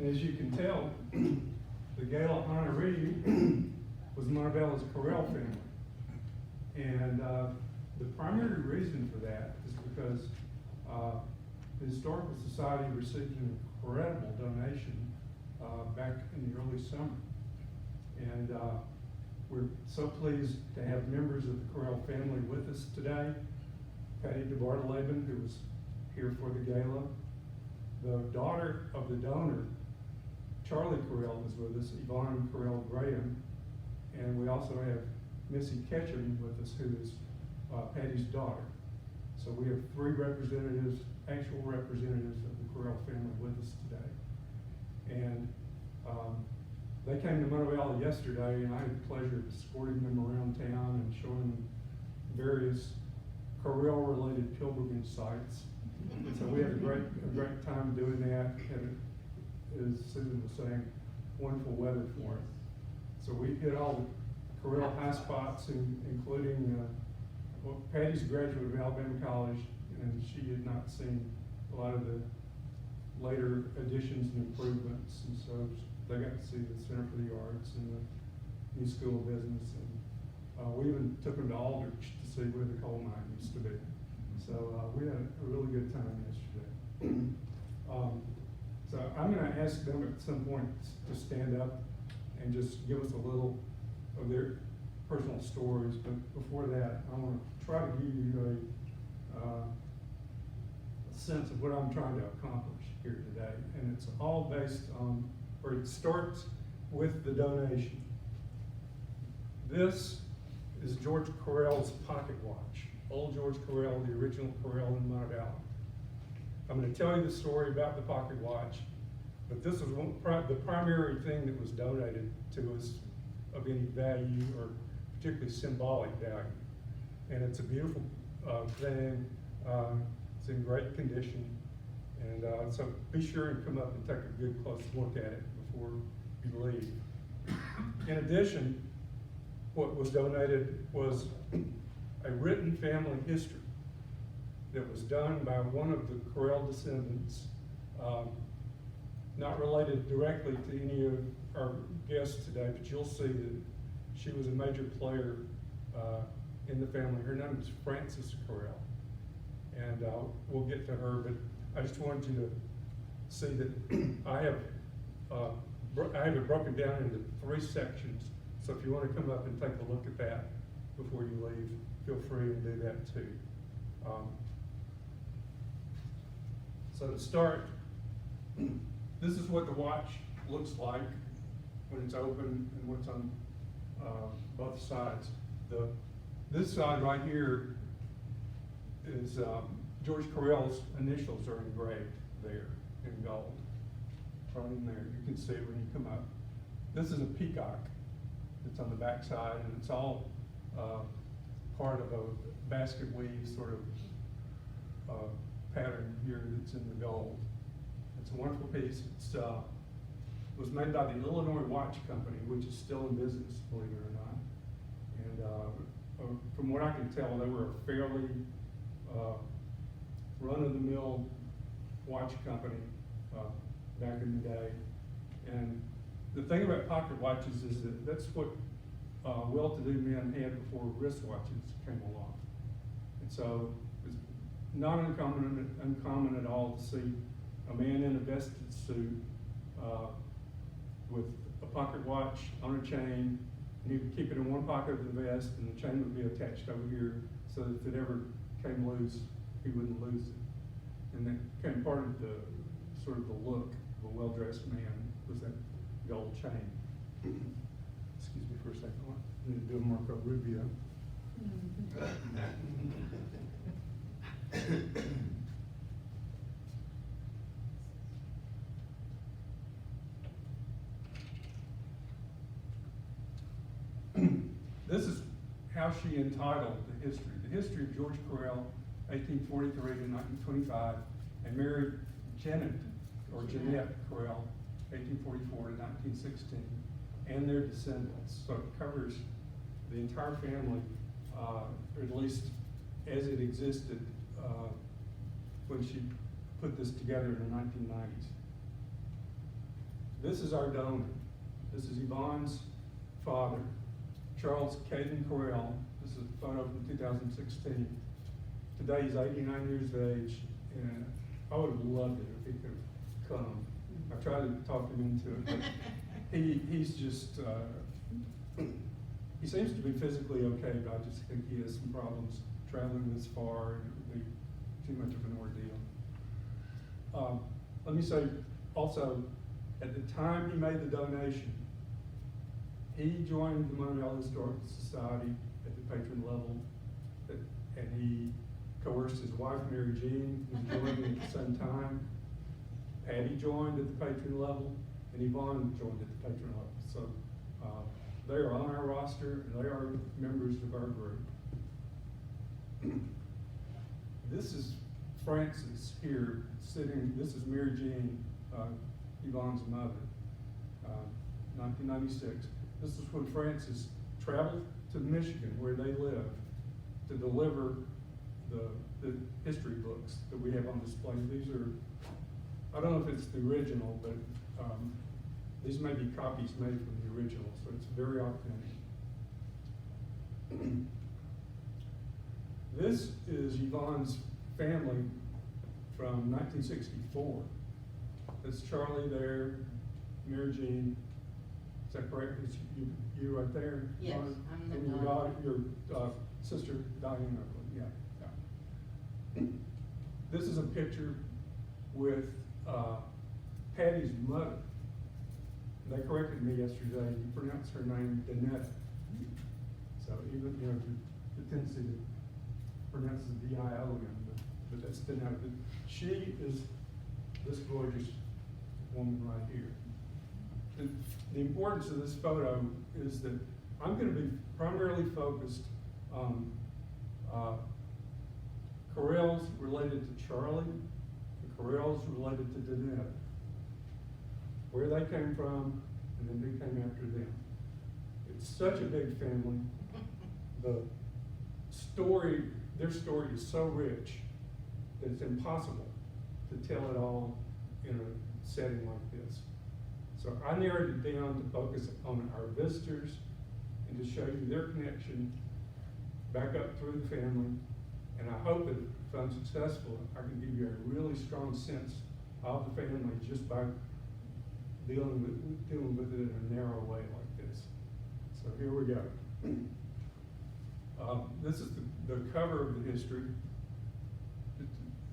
As you can tell, the gala honoree was Marbella's Kroell family. And the primary reason for that is because the Historical Society received an incredible donation back in the early summer. And we're so pleased to have members of the Kroell family with us today. Patty DeBartoleben, who was here for the gala. The daughter of the donor, Charlie Kroell, is with us, Yvonne Kroell Graham, and we also have Missy Ketchum with us, who is Patty's daughter. So we have three representatives, actual representatives of the Kroell family with us today. And they came to Montevallo yesterday, and I had the pleasure of escorting them around town and showing them various Kroell-related pilgrimage sites. And so we had a great time doing that. And as Susan was saying, wonderful weather for it. So we hit all the Kroell high spots, including Patty's a graduate of Alabama College, and she had not seen a lot of the later additions and improvements, and so they got to see the Center for the Arts and the new School of Business, and we even took them to Aldrich to see where the coal mine used to be. So we had a really good time yesterday. So I'm going to ask them at some point to stand up and just give us a little of their personal stories. But before that, I want to try to give you a sense of what I'm trying to accomplish here today. And it's all based on, or it starts with the donation. This is George Kroell's pocket watch. Old George Kroell, the original Kroell in Montevallo. I'm going to tell you the story about the pocket watch, but this was the primary thing that was donated to us of any value, or particularly symbolic value. And it's a beautiful thing. It's in great condition. And so be sure and come up and take a good close look at it before you leave. In addition, what was donated was a written family history that was done by one of the Kroell descendants, not related directly to any of our guests today, but you'll see that she was a major player in the family. Her name is Frances Kroell, and we'll get to her, but I just wanted you to see that I have it broken down into 3 sections. So if you want to come up and take a look at that before you leave, feel free to do that too. So to start, this is what the watch looks like when it's open and what's on both sides. This side right here is George Kroell's initials are engraved there in gold. Right in there, you can see it when you come up. This is a peacock that's on the back side, and it's all part of a basket weave sort of pattern here that's in the gold. It's a wonderful piece. It was made by the Illinois Watch Company, which is still in business, believe it or not. And from what I can tell, they were a fairly run-of-the-mill watch company back in the day. And the thing about pocket watches is that that's what well-to-do men had before wristwatches came along. And so it's not uncommon at all to see a man in a vested suit with a pocket watch on a chain, and he would keep it in one pocket of the vest, and the chain would be attached over here, so that if it ever came loose, he wouldn't lose it. And that became part of the sort of the look of a well-dressed man, was that gold chain. Excuse me for a second. I need to do a Marco Rubio. this is how she entitled the history. The history of George Kroell, 1843 to 1925, and Mary Jeanette Kroell, 1844 to 1916, and their descendants. So it covers the entire family, or at least as it existed when she put this together in the 1990s. This is our donor. This is Yvonne's father, Charles Caden Kroell. This is a photo from 2016. Today he's 89 years of age, and I would have loved it if he could have come. I tried to talk him into it, but he's just, he seems to be physically okay, but I just think he has some problems traveling this far, and it would be too much of an ordeal. Let me say also, at the time he made the donation, he joined the Monroeville Historical Society at the patron level, and he coerced his wife, Mary Jean, who joined at the same time. Patty joined at the patron level, and Yvonne joined at the patron level. So they are on our roster, and they are members of our group. This is Frances here sitting. This is Mary Jean, Yvonne's mother, 1996. This is when Frances traveled to Michigan, where they live, to deliver the history books that we have on display. These are, I don't know if it's the original, but these may be copies made from the original, so it's very authentic. This is Yvonne's family from 1964. That's Charlie there, Mary Jean. Is that correct? It's you right there? Yes, Yvonne? I'm the and your daughter. Your sister, Diane, yeah. This is a picture with Patty's mother. They corrected me yesterday. You pronounce her name Danetta. So even, you know, the tendency to pronounce it D-I-O-N, but that's Danetta. But she is this gorgeous woman right here. The importance of this photo is that I'm going to be primarily focused on Kroell's related to Charlie, and Kroell's related to Danetta. Where they came from, and then who came after them. It's such a big family. The story, their story is so rich that it's impossible to tell it all in a setting like this. So I narrowed it down to focus on our visitors and to show you their connection back up through the family. And I hope that if I'm successful, I can give you a really strong sense of the family just by dealing with it in a narrow way like this. So here we go. This is the cover of the history,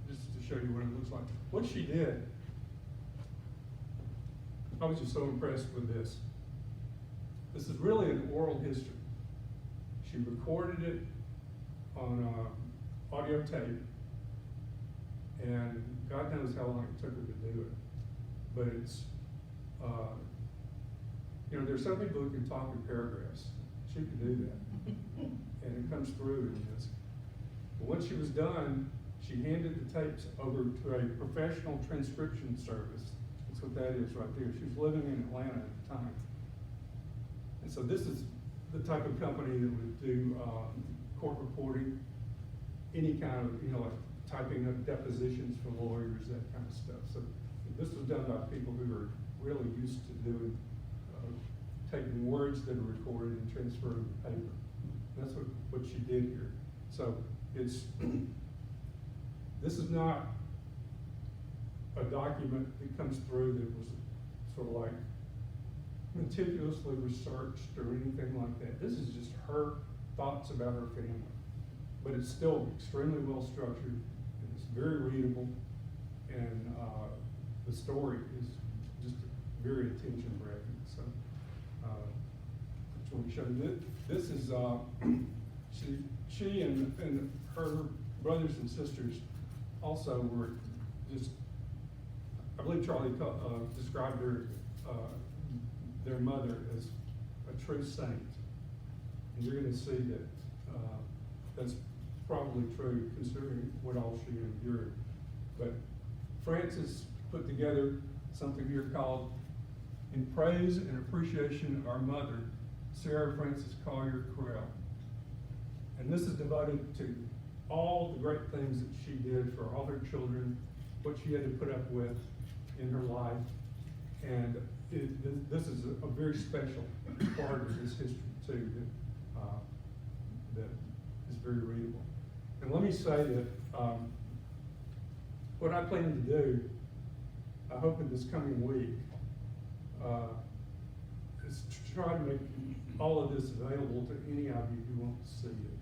just to show you what it looks like. What she did, I was just so impressed with this. This is really an oral history. She recorded it on audio tape, and God knows how long it took her to do it. But it's, you know, there's some people who can talk in paragraphs. She could do that. And it comes through in this. But once she was done, she handed the tapes over to a professional transcription service. That's what that is right there. She was living in Atlanta at the time. And so this is the type of company that would do court reporting, any kind of, you know, like typing up depositions for lawyers, that kind of stuff. So this was done by people who are really used to doing, taking words that are recorded and transferring to paper. That's what she did here. So it's, this is not a document that comes through that was sort of like meticulously researched or anything like that. This is just her thoughts about her family. But it's still extremely well structured, and it's very readable, and the story is just very attention grabbing. So just want to show you this is she and her brothers and sisters also were just, I believe Charlie described their mother as a true saint. And you're gonna see that, that's probably true considering what all she endured. But Frances put together something here called In Praise and Appreciation of Our Mother, Sarah Frances Collier Kroell. And this is devoted to all the great things that she did for all her children, what she had to put up with in her life. And this is a very special part of this history too, that is very readable. And let me say that what I plan to do, I hope in this coming week, is to try to make all of this available to any of you who want to see it.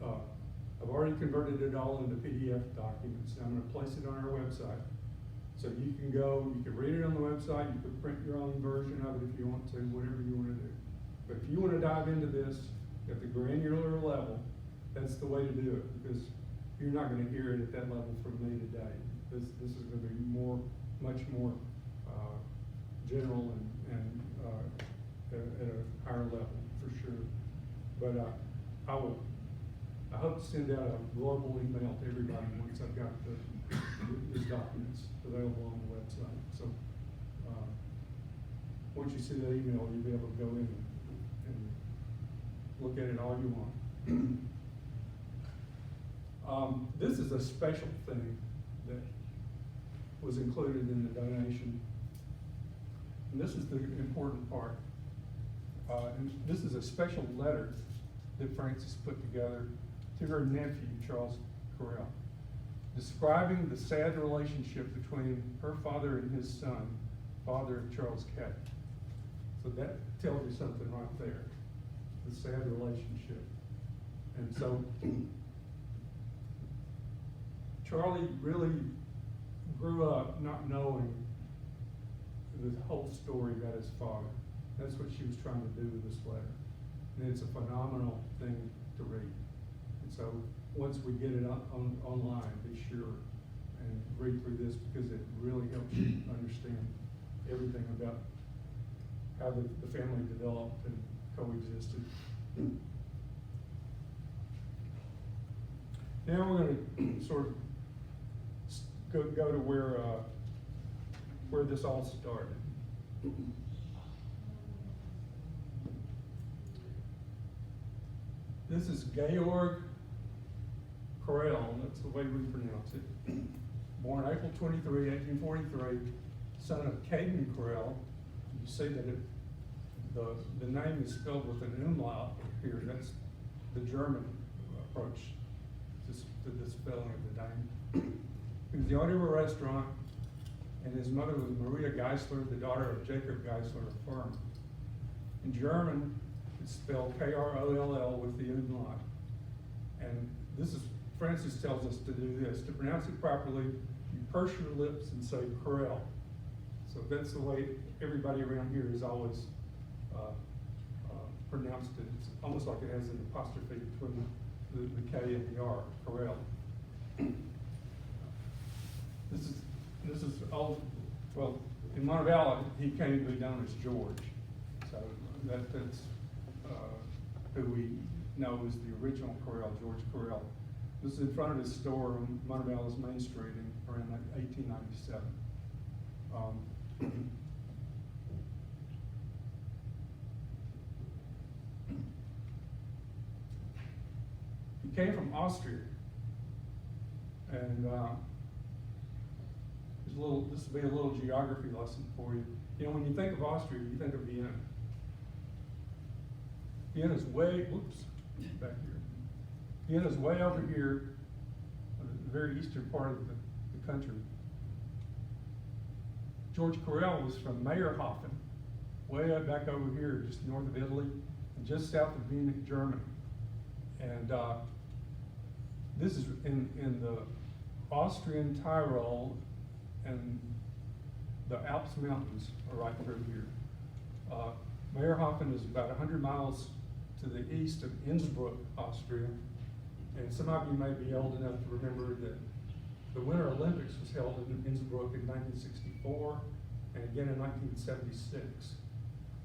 I've already converted it all into PDF documents. I'm going to place it on our website. So you can go, you can read it on the website, you can print your own version of it if you want to, whatever you want to do. But if you want to dive into this at the granular level, that's the way to do it, because you're not going to hear it at that level from me today. This is going to be much more general and at a higher level for sure. But I hope to send out a global email to everybody once I've got these documents available on the website. So once you see that email, you'll be able to go in and look at it all you want. This is a special thing that was included in the donation. And this is the important part. And this is a special letter that Frances put together to her nephew, Charles Kroell, describing the sad relationship between her father and his son, father of Charles K. So that tells you something right there, the sad relationship. And so Charlie really grew up not knowing the whole story about his father. That's what she was trying to do with this letter. And it's a phenomenal thing to read. And so once we get it online, be sure and read through this, because it really helps you understand everything about how the family developed and coexisted. Now we're going to sort of go to where this all started. This is Georg Kroell, that's the way we pronounce it. Born April 23, 1843, son of Caden Kroell. You see that the name is spelled with an umlaut here. That's the German approach to the spelling of the name. He was the owner of a restaurant, and his mother was Maria Geisler, the daughter of Jacob Geisler of Firm. In German, it's spelled K-R-O-L-L with the umlaut. And Frances tells us to do this. To pronounce it properly, you purse your lips and say Kroell. So that's the way everybody around here has always pronounced it. It's almost like it has an apostrophe between the K and the R, Kroell. This is all, well, in Montevallo, he came to be known as George. So that's who we know as the original Kroell, George Kroell. This is in front of his store on Montevallo's Main Street around 1897. He came from Austria, and this will be a little geography lesson for you. You know, when you think of Austria, you think of Vienna. Vienna's way, back here. Vienna's way over here, the very eastern part of the country. George Kroell was from Meyerhofen, way up back over here, just north of Italy, and just south of Munich, Germany. And this is in the Austrian Tyrol, and the Alps Mountains are right through here. Meyerhofen is about 100 miles to the east of Innsbruck, Austria. And some of you may be old enough to remember that the Winter Olympics was held in Innsbruck in 1964 and again in 1976.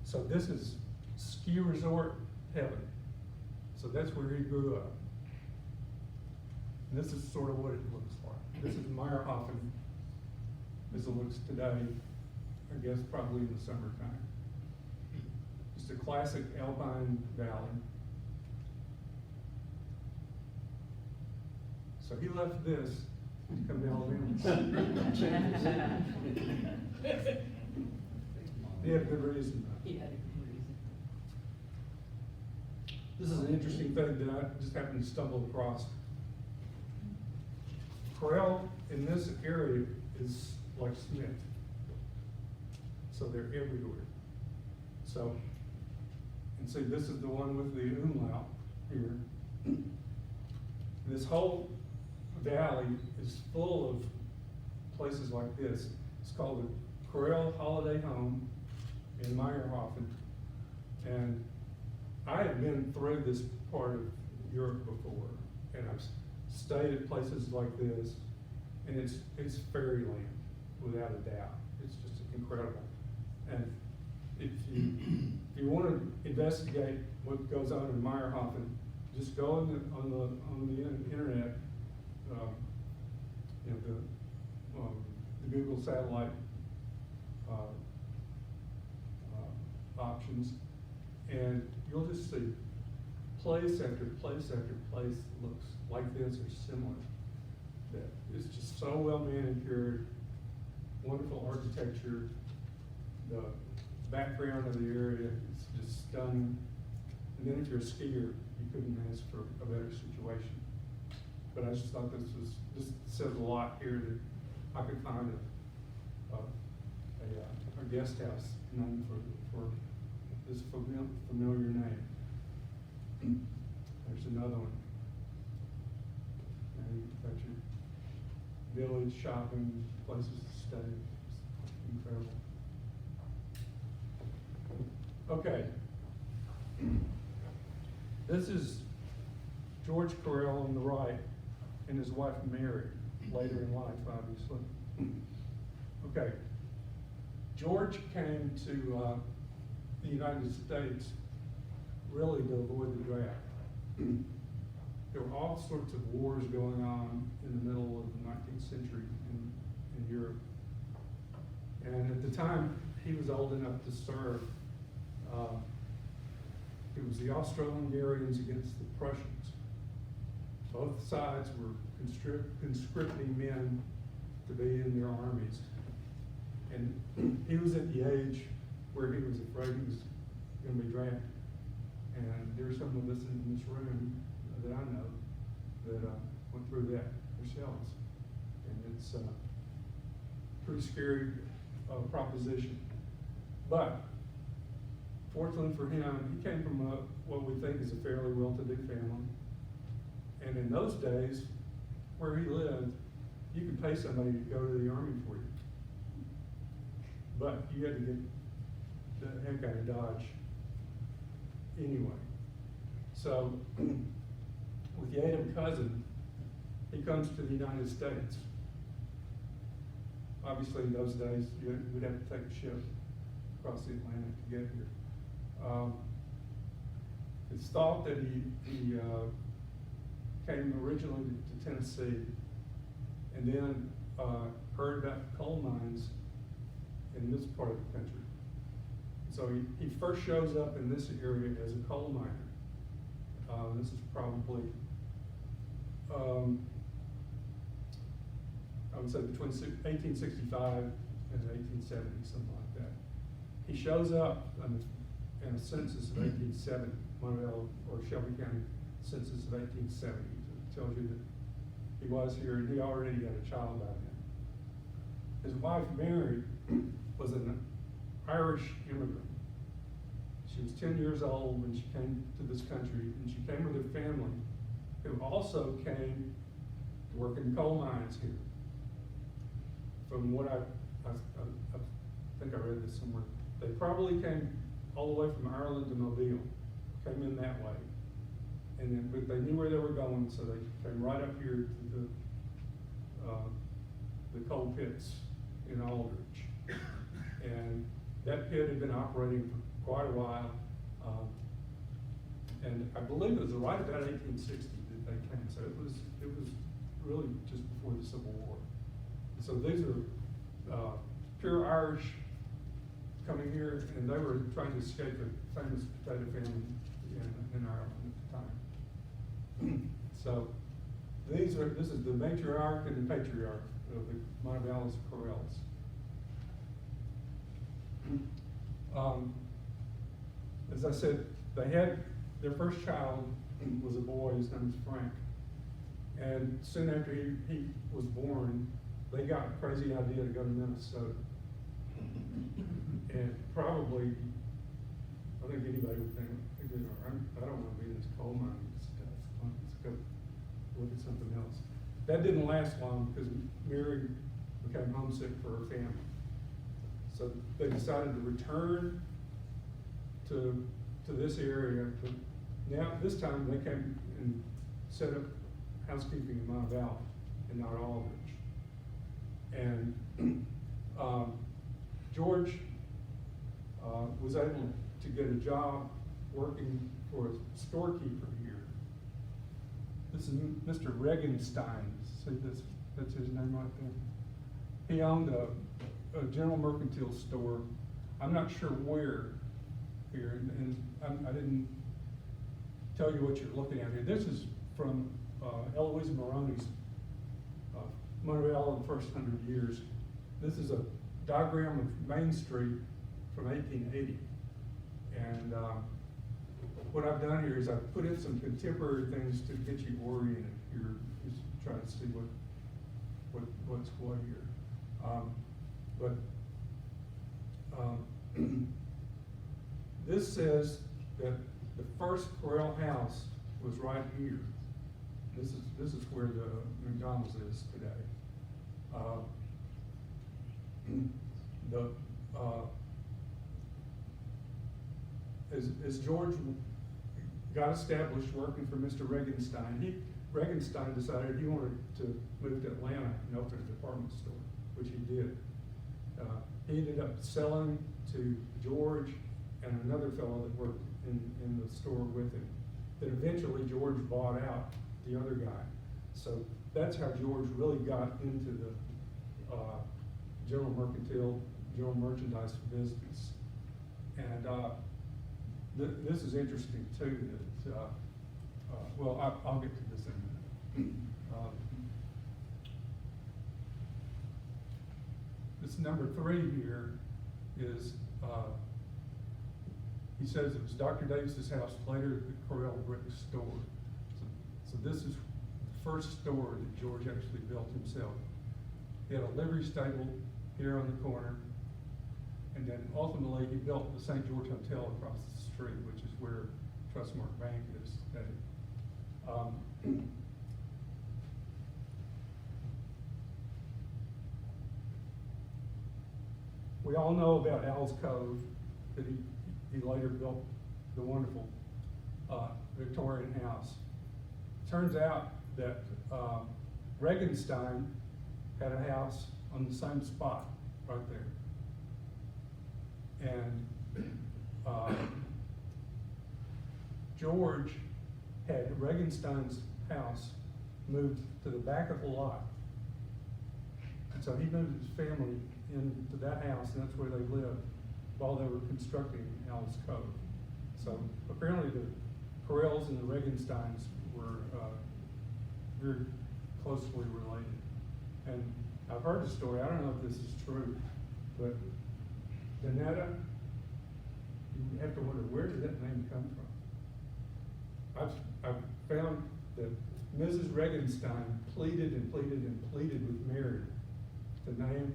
So this is ski resort heaven. So that's where he grew up. And this is sort of what it looks like. This is Meyerhofen as it looks today, I guess probably in the summertime. Just a classic alpine valley. So he left this to come to Alabama. He had a good reason. He had a good reason. This is an interesting thing that I just happened to stumble across. Kroell in this area is like Smith. So they're everywhere. So, and see, this is the one with the umlaut here. This whole valley is full of places like this. It's called the Kroell Holiday Home in Meyerhofen. And I have been through this part of Europe before, and I've stayed at places like this, and it's fairyland, without a doubt. It's just incredible. And if you want to investigate what goes on in Meyerhofen, just go on the internet, you know, the Google satellite options, and you'll just see place after place after place that looks like this or similar. That is just so well manicured, wonderful architecture. The background of the area is just stunning. And then if you're a skier, you couldn't ask for a better situation. But I just thought this says a lot here that I could find a guest house named for this familiar name. There's another one. And you've got your village, shopping, places to stay. It's incredible. Okay. This is George Kroell on the right and his wife Mary, later in life, obviously. Okay. George came to the United States really to avoid the draft. There were all sorts of wars going on in the middle of the 19th century in Europe. And at the time, he was old enough to serve. It was the Austro-Hungarians against the Prussians. Both sides were conscripting men to be in their armies. And he was at the age where he was afraid he was going to be drafted. And there's some of us in this room that I know that went through that themselves. And it's a pretty scary proposition. But fortunately for him, he came from what we think is a fairly well-to-do family. And in those days, where he lived, you could pay somebody to go to the army for you. But you had to get the heck out of Dodge anyway. So, with the aid of a cousin, he comes to the United States. Obviously, in those days, we'd have to take a ship across the Atlantic to get here. It's thought that he came originally to Tennessee, and then heard about coal mines in this part of the country. So he first shows up in this area as a coal miner. This is probably, I would say between 1865 and 1870, something like that. He shows up in a census of 1870, Monroe or Shelby County census of 1870. It tells you that he was here and he already had a child by then. His wife, Mary, was an Irish immigrant. She was 10 years old when she came to this country, and she came with her family, who also came to work in coal mines here. From what I think I read this somewhere, they probably came all the way from Ireland to Mobile, came in that way. And then, but they knew where they were going, so they came right up here to the coal pits in Aldrich. And that pit had been operating for quite a while. And I believe it was right about 1860 that they came, so it was really just before the Civil War. So these are pure Irish coming here, and they were trying to escape a famous potato famine in Ireland at the time. So this is the matriarch and the patriarch of the Montevallis Kroells. As I said, they had their first child was a boy. His name was Frank, and soon after he was born, they got a crazy idea to go to Minnesota. And probably, I think anybody would think, I don't want to be in this coal mine and stuff. Let's go look at something else. That didn't last long because Mary became homesick for her family. So they decided to return to this area. But now, this time they came and set up housekeeping in Montevallo and not Aldrich. And George was able to get a job working for a storekeeper here. This is Mr. Regenstein. See this? That's his name right there. He owned a general mercantile store. I'm not sure where here, and I didn't tell you what you're looking at here. This is from Eloisa Maroney's Montevallo in the first 100 years. This is a diagram of Main Street from 1880. And what I've done here is I've put in some contemporary things to get you oriented here, just try to see what's what here. This says that the first Kroell house was right here. This is where the McDonald's is today. As George got established working for Mr. Regenstein, Regenstein decided he wanted to move to Atlanta and open a department store, which he did. He ended up selling to George and another fellow that worked in the store with him. Then eventually George bought out the other guy. So that's how George really got into the general mercantile, general merchandise business. And this is interesting too, that, well, I'll get to this in a minute. This number 3 here is, he says it was Dr. Davis's house, later the Kroell brick store. So this is the first store that George actually built himself. He had a livery stable here on the corner, and then ultimately he built the St. George Hotel across the street, which is where Trustmark Bank is today. We all know about Al's Cove, that he later built the wonderful Victorian house. Turns out that Regenstein had a house on the same spot right there. And George had Regenstein's house moved to the back of the lot. And so he moved his family into that house, and that's where they lived while they were constructing Al's Cove. So apparently the Kroells and the Regensteins were very closely related. And I've heard the story, I don't know if this is true, but Danetta, you have to wonder, where did that name come from? I've found that Mrs. Regenstein pleaded and pleaded and pleaded with Mary to name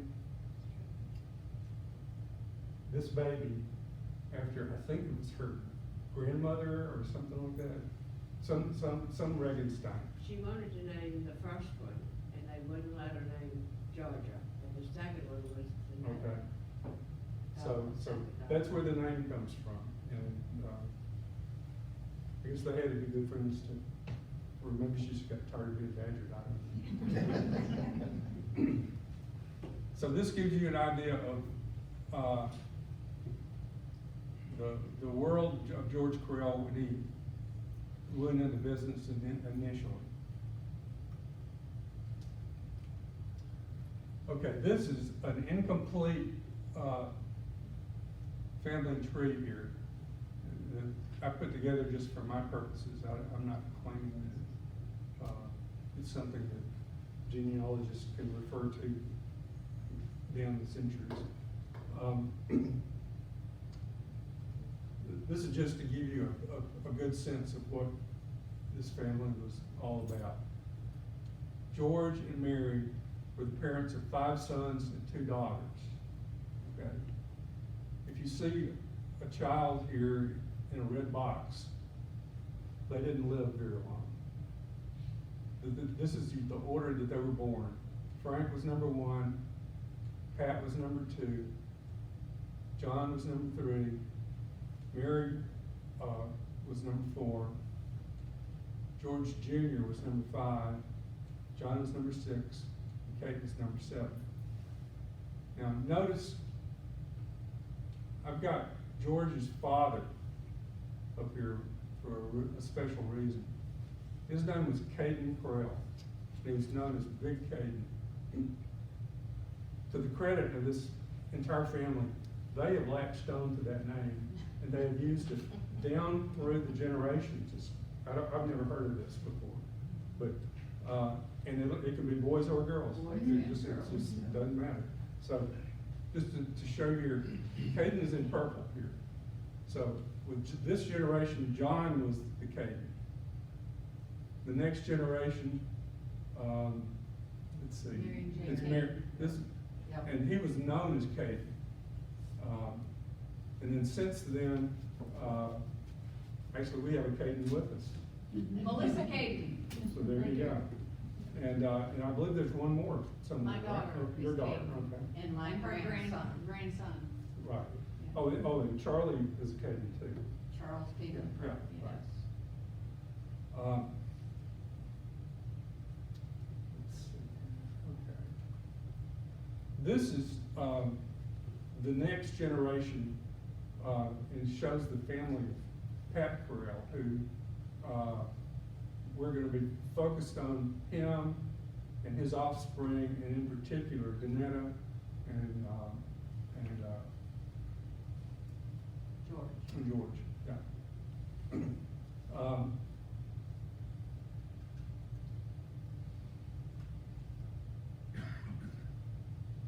this baby after, I think it was her grandmother or something like that. Some Regenstein. She wanted to name the first one, and they wouldn't let her name Georgia, and the second one was the name. Okay. So that's where the name comes from, and I guess they had to be good friends too. Or maybe she just got tired of being badgered, I don't know. So this gives you an idea of the world of George Kroell when he went into business initially. Okay, this is an incomplete family tree here that I put together just for my purposes. I'm not claiming that it's something that genealogists can refer to down the centuries. This is just to give you a good sense of what this family was all about. George and Mary were the parents of 5 sons and 2 daughters. Okay? If you see a child here in a red box, they didn't live very long. This is the order that they were born. Frank was number 1, Pat was number 2, John was number 3, Mary was number 4, George Jr. was number 5, John was number 6, and Kate was number 7. Now notice, I've got George's father up here for a special reason. His name was Caden Kroell. He was known as Big Caden. To the credit of this entire family, they have latched on to that name, and they have used it down through the generations. I've never heard of this before, but and it can be boys or girls. It just doesn't matter. So just to show you here, Caden is in purple here. So with this generation, John was the Caden. The next generation, let's see, Mary and it's Jane. Mary. This, Yep. and he was known as Caden. And then since then, actually we have a Caden with us. Melissa Caden. So there you go. And I believe there's one more somewhere. My right? daughter Oh, your is daughter, Caden. okay. And my grandson, Right. Oh, and Charlie is a Caden too. Charles Caden. Yeah, right. Yes. Let's see. Okay. This is the next generation, and shows the family of Pat Kroell, who we're going to be focused on him and his offspring, and in particular Danetta and George. Yeah.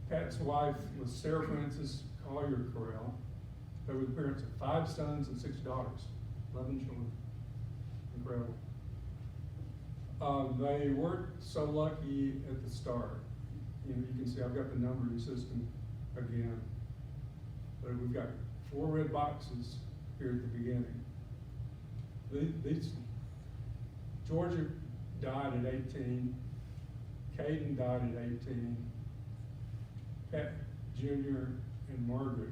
Pat's wife was Sarah Frances Collier Kroell. They were the parents of 5 sons and 6 daughters, 11 children. Incredible. They weren't so lucky at the start. You can see I've got the numbering system again. But we've got 4 red boxes here at the beginning. These Georgia died at 18. Caden died at 18. Pat Jr. and Margaret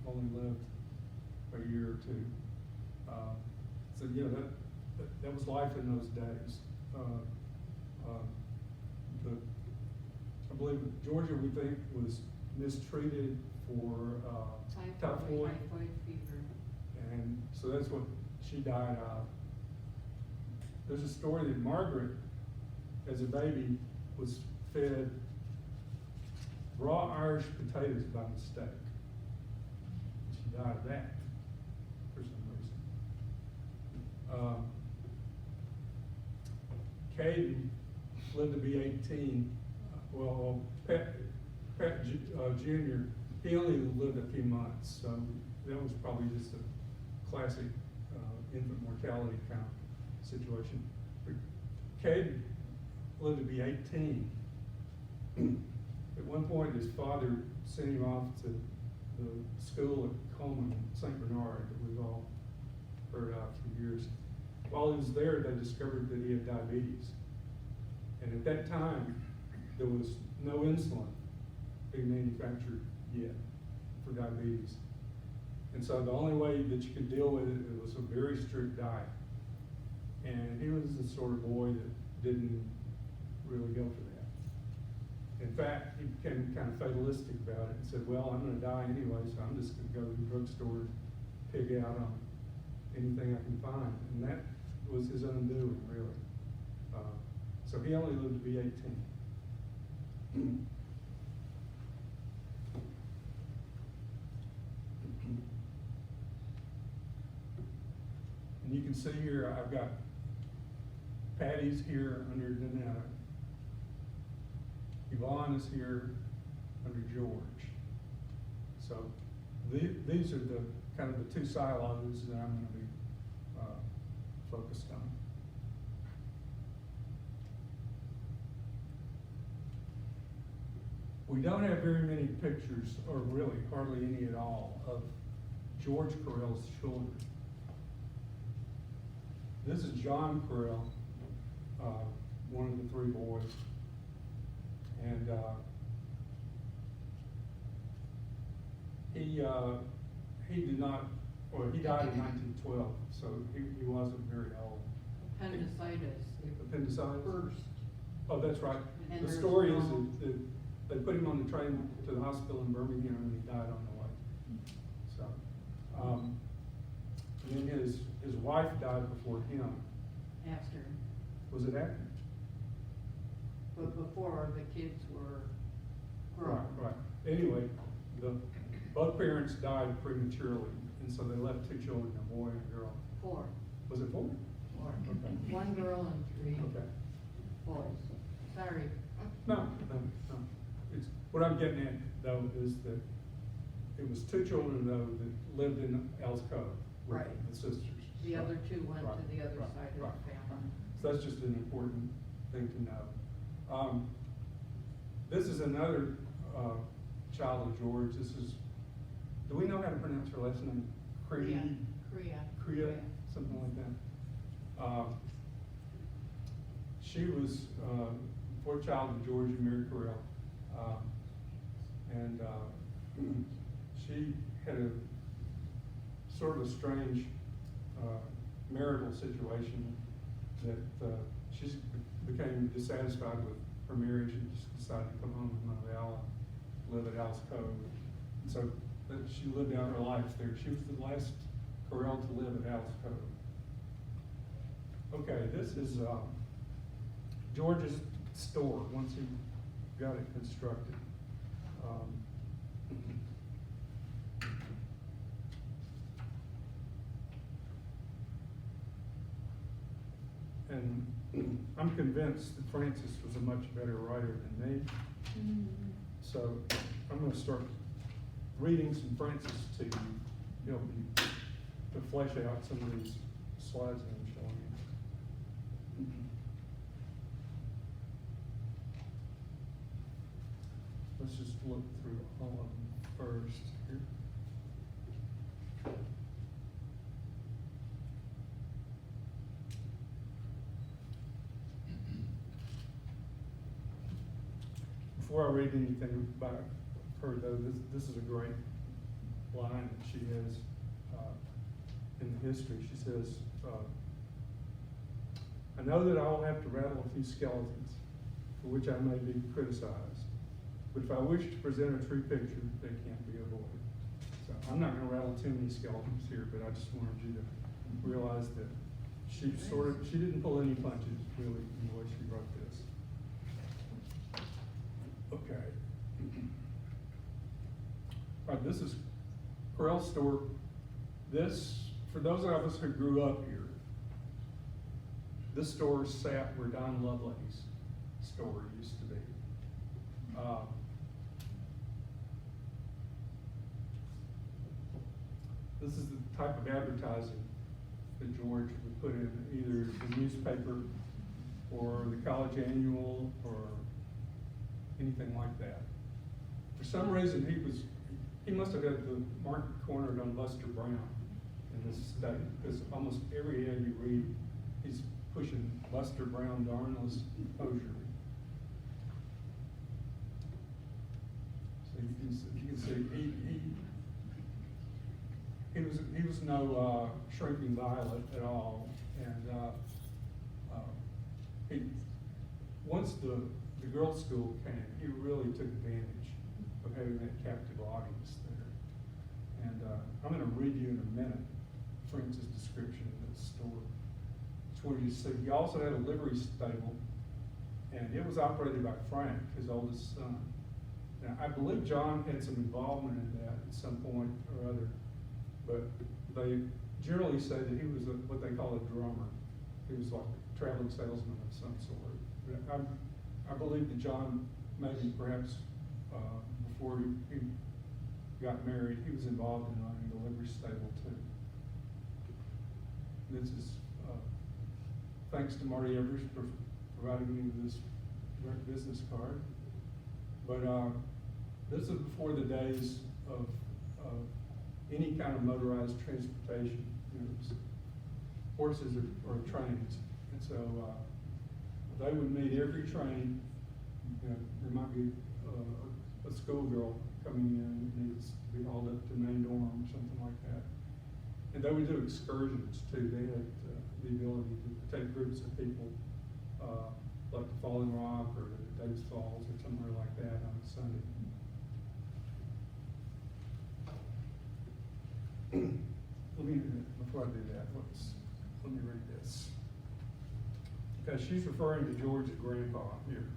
only lived a year or 2. So yeah, that was life in those days. I believe Georgia, we think, was mistreated for typhoid, fever. and so that's what she died of. There's a story that Margaret, as a baby, was fed raw Irish potatoes by mistake. She died of that for some reason. Caden lived to be 18. Pat Jr., he only lived a few months, so that was probably just a classic infant mortality kind of situation. But Caden lived to be 18. At one point, his father sent him off to the school at Coleman, St. Bernard, that we've all heard of for years. While he was there, they discovered that he had diabetes. And at that time, there was no insulin being manufactured yet for diabetes. And so the only way that you could deal with it was a very strict diet. And he was the sort of boy that didn't really go for that. In fact, he became kind of fatalistic about it and said, well, I'm going to die anyway, so I'm just going to go to the drugstore, pig out on anything I can find, and that was his undoing, really. So he only lived to be 18. And you can see here, I've got Patty's here under Danetta. Yvonne is here under George. So these are the kind of the two silos that I'm going to be focused on. We don't have very many pictures, or really hardly any at all, of George Kroell's children. This is John Kroell, one of the three boys. And he did not, or he died in 1912, so he wasn't very old. Appendicitis. Appendicitis? First. Oh, that's right. And The there's story is no- that they put him on the train to the hospital in Birmingham and he died on the way. So, then his wife died before him. After, Was it after? but before the kids were grown. Right. Anyway, both parents died prematurely, and so they left two children, a boy and a girl. 4. Was it four? 4. Okay. 1 girl and 3 Okay. boys. Sorry. No. It's, what I'm getting at, though, is that it was two children, though, that lived in Al's Cove with Right. the sisters. The other 2 went Right, to the other right, side of right. the family. So that's just an important thing to know. This is another child of George. This is, do we know how to pronounce her last name? Kroell, something like that. She was fourth child of George and Mary Kroell. And she had a sort of a strange marital situation that she became dissatisfied with her marriage and just decided to come home with Mother Al and live at Al's Cove. And so she lived out her life there. She was the last Kroell to live at Al's Cove. Okay, this is George's store once he got it constructed. And I'm convinced that Francis was a much better writer than me. So I'm going to start reading some Francis to you, help you to flesh out some of these slides that I'm showing you. Let's just look through all of them first here. Before I read anything about her, though, this is a great line that she has in the history. She says, I know that I will have to rattle a few skeletons for which I may be criticized, but if I wish to present a true picture, they can't be avoided. So I'm not going to rattle too many skeletons here, but I just wanted you to realize that she didn't pull any punches, really, in the way she wrote this. Okay. All right, this is Kroell's store. This, for those of us who grew up here, this store sat where Don Loveladies' store used to be. This is the type of advertising that George would put in either the newspaper or the college annual or anything like that. For some reason, he must have had the market cornered on Buster Brown in this state, because almost every ad you read, he's pushing Buster Brown darnless hosiery. So you can see he was no shrinking violet at all, and once the girls' school came, he really took advantage of having that captive audience there. And I'm going to read you in a minute Fritz's description of the store. It's where you see, he also had a livery stable, and it was operated by Frank, his oldest son. Now, I believe John had some involvement in that at some point or other, but they generally say that he was what they call a drummer. He was like a traveling salesman of some sort. But I believe that John, maybe perhaps before he got married, he was involved in running the livery stable too. This is thanks to Marty Evers for providing me with this business card. But this is before the days of any kind of motorized transportation, you know, horses or trains. And so they would meet every train. You know, there might be a schoolgirl coming in and needs to be hauled up to the main dorm or something like that. And they would do excursions too. They had the ability to take groups of people, like the Falling Rock or the Davis Falls or somewhere like that on a Sunday. Let me, before I do that, let me read this. Because she's referring to George's grandpa here.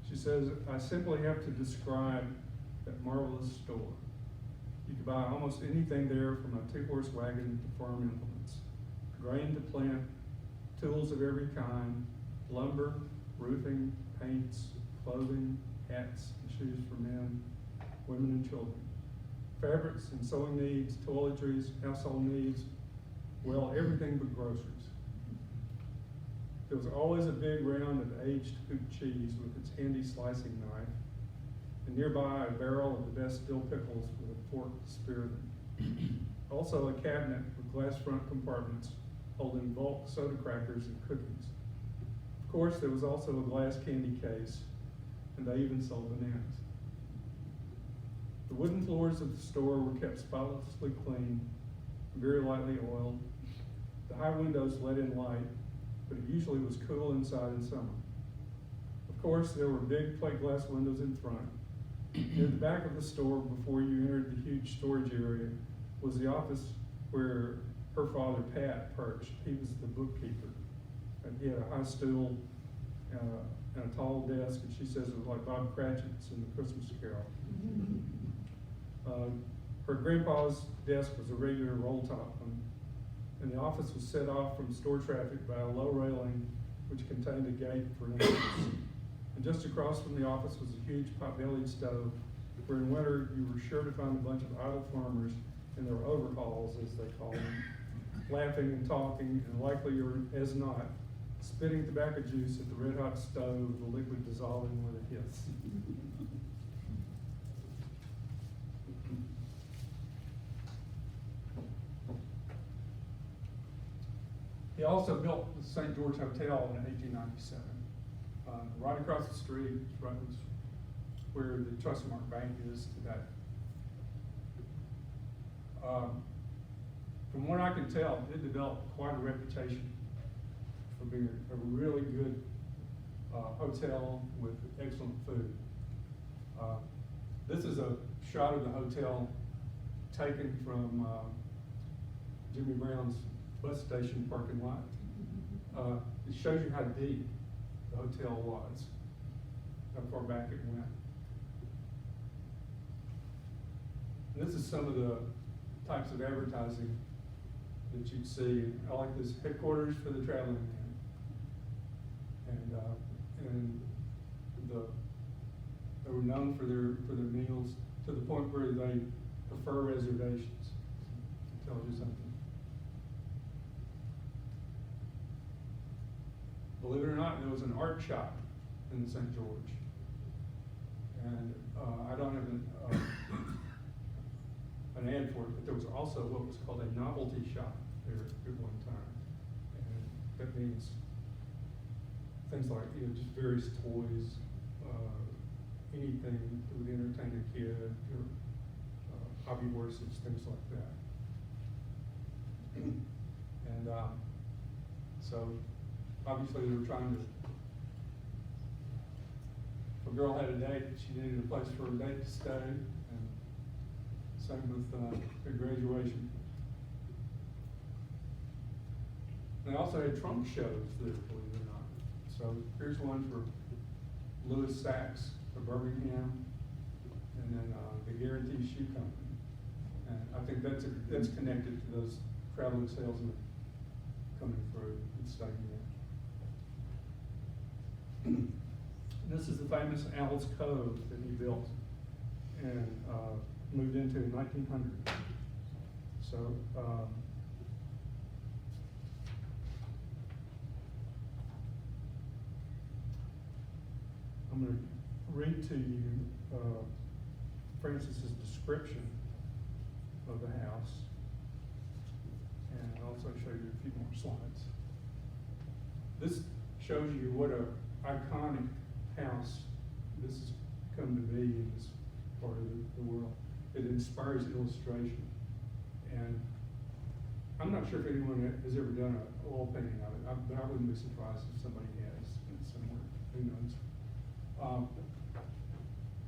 She says, I simply have to describe that marvelous store. You could buy almost anything there, from a two-horse wagon to farm implements, grain to plant, tools of every kind, lumber, roofing, paints, clothing, hats, and shoes for men, women, and children, fabrics and sewing needs, toiletries, household needs, well, everything but groceries. There was always a big round of aged hoop cheese with its handy slicing knife, and nearby a barrel of the best dill pickles with a fork to spear them. Also a cabinet with glass front compartments holding bulk soda crackers and cookies. Of course, there was also a glass candy case, and they even sold bananas. The wooden floors of the store were kept spotlessly clean, very lightly oiled. The high windows let in light, but it usually was cool inside in summer. Of course, there were big plate glass windows in front. Near the back of the store, before you entered the huge storage area, was the office where her father, Pat, perched. He was the bookkeeper. And he had a high stool and a tall desk, and she says it was like Bob Cratchit's in the Christmas Carol. Her grandpa's desk was a regular roll-top one, and the office was set off from store traffic by a low railing which contained a gate for entrance. And just across from the office was a huge pot-bellied stove, where in winter you were sure to find a bunch of idle farmers in their overhauls, as they call them, laughing and talking, and likelier as not, spitting tobacco juice at the red-hot stove, the liquid dissolving with a hiss. He also built the St. George Hotel in 1897. Right across the street, right where the Trustmark Bank is today. From what I can tell, it developed quite a reputation for being a really good hotel with excellent food. This is a shot of the hotel taken from Jimmy Brown's bus station parking lot. It shows you how deep the hotel was, how far back it went. And this is some of the types of advertising that you'd see. I like this: headquarters for the traveling man. And they were known for their meals, to the point where they prefer reservations. It tells you something. Believe it or not, there was an art shop in the St. George. And I don't have an ad for it, but there was also what was called a novelty shop there at one time. And that means things like, you know, just various toys, anything that would entertain a kid, or hobby horses, things like that. And so obviously they were trying to a girl had a date, she needed a place for her date to stay, and same with her graduation. They also had trunk shows there, believe it or not. So here's one for Louis Sachs of Birmingham, and then the Guarantee Shoe Company. And I think that's connected to those traveling salesmen coming through and staying there. This is the famous Owl's Cove that he built and moved into in 1900. So, I'm going to read to you Francis's description of the house, and also show you a few more slides. This shows you what a iconic house this has come to be in this part of the world. It inspires illustration, and I'm not sure if anyone has ever done an oil painting of it, but I wouldn't be surprised if somebody has somewhere. Who knows?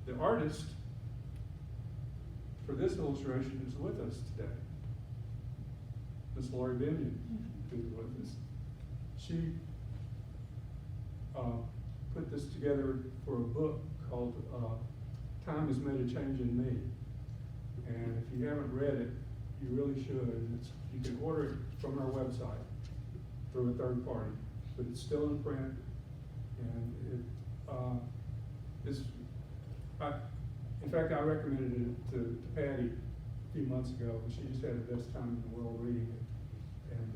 The artist for this illustration is with us today. Miss Lori Binion is with us. She put this together for a book called Time Has Made a Change in Me. And if you haven't read it, you really should. You can order it from our website through a third party, but it's still in print, and in fact, I recommended it to Patty a few months ago, and she just had the best time in the world reading it. And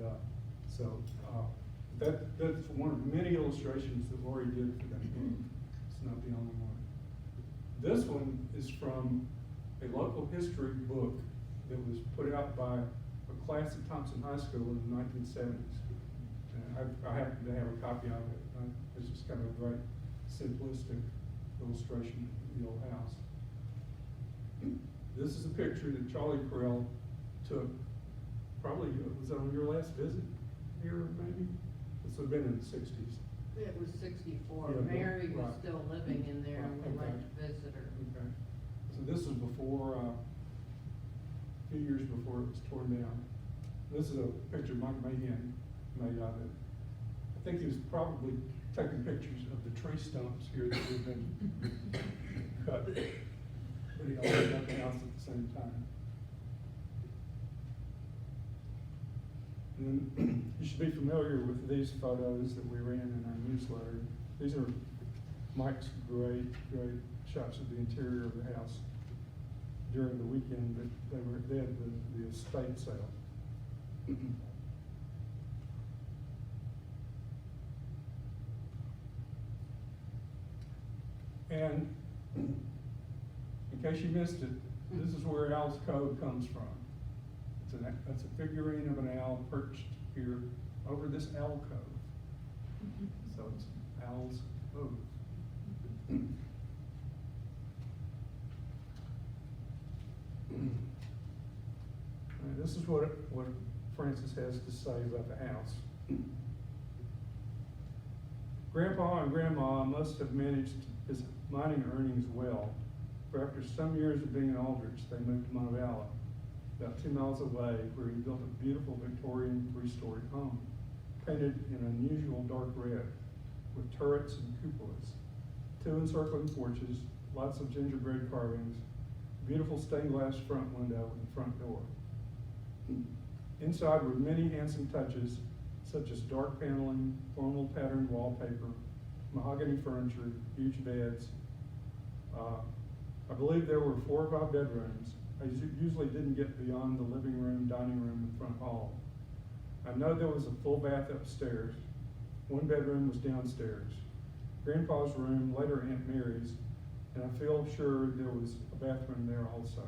that's one of many illustrations that Lori did for that book. It's not the only one. This one is from a local history book that was put out by a class at Thompson High School in the 1970s. And I happen to have a copy of it. It's just kind of a great, simplistic illustration of the old house. This is a picture that Charlie Kroell took, probably, was it on your last visit here, maybe? This would have been in the 60s. It was 64. Yeah, Mary was right. still living in there, and we Okay. went to visit her. Okay. So this was before, a few years before it was torn down. This is a picture Mike Mahan made of it. I think he was probably taking pictures of the tree stumps here that had been cut. But he also got the house at the same time. And then you should be familiar with these photos that we ran in our newsletter. These are Mike's great shots of the interior of the house during the weekend that they had the estate sale. And in case you missed it, this is where Owl's Cove comes from. It's a figurine of an owl perched here over this owl cove. So it's Owl's Cove. This is what Francis has to say about the house. Grandpa and Grandma must have managed his mining earnings well, for after some years of being in Aldrich, they moved to Montevallo, about 2 miles away, where he built a beautiful Victorian 3-story home, painted in unusual dark red, with turrets and cupolas, 2 encircling porches, lots of gingerbread carvings, beautiful stained glass front window and front door. Inside were many handsome touches, such as dark paneling, formal patterned wallpaper, mahogany furniture, huge beds. I believe there were 4 or 5 bedrooms. I usually didn't get beyond the living room, dining room, and front hall. I know there was a full bath upstairs. 1 bedroom was downstairs. Grandpa's room, later Aunt Mary's, and I feel sure there was a bathroom there also.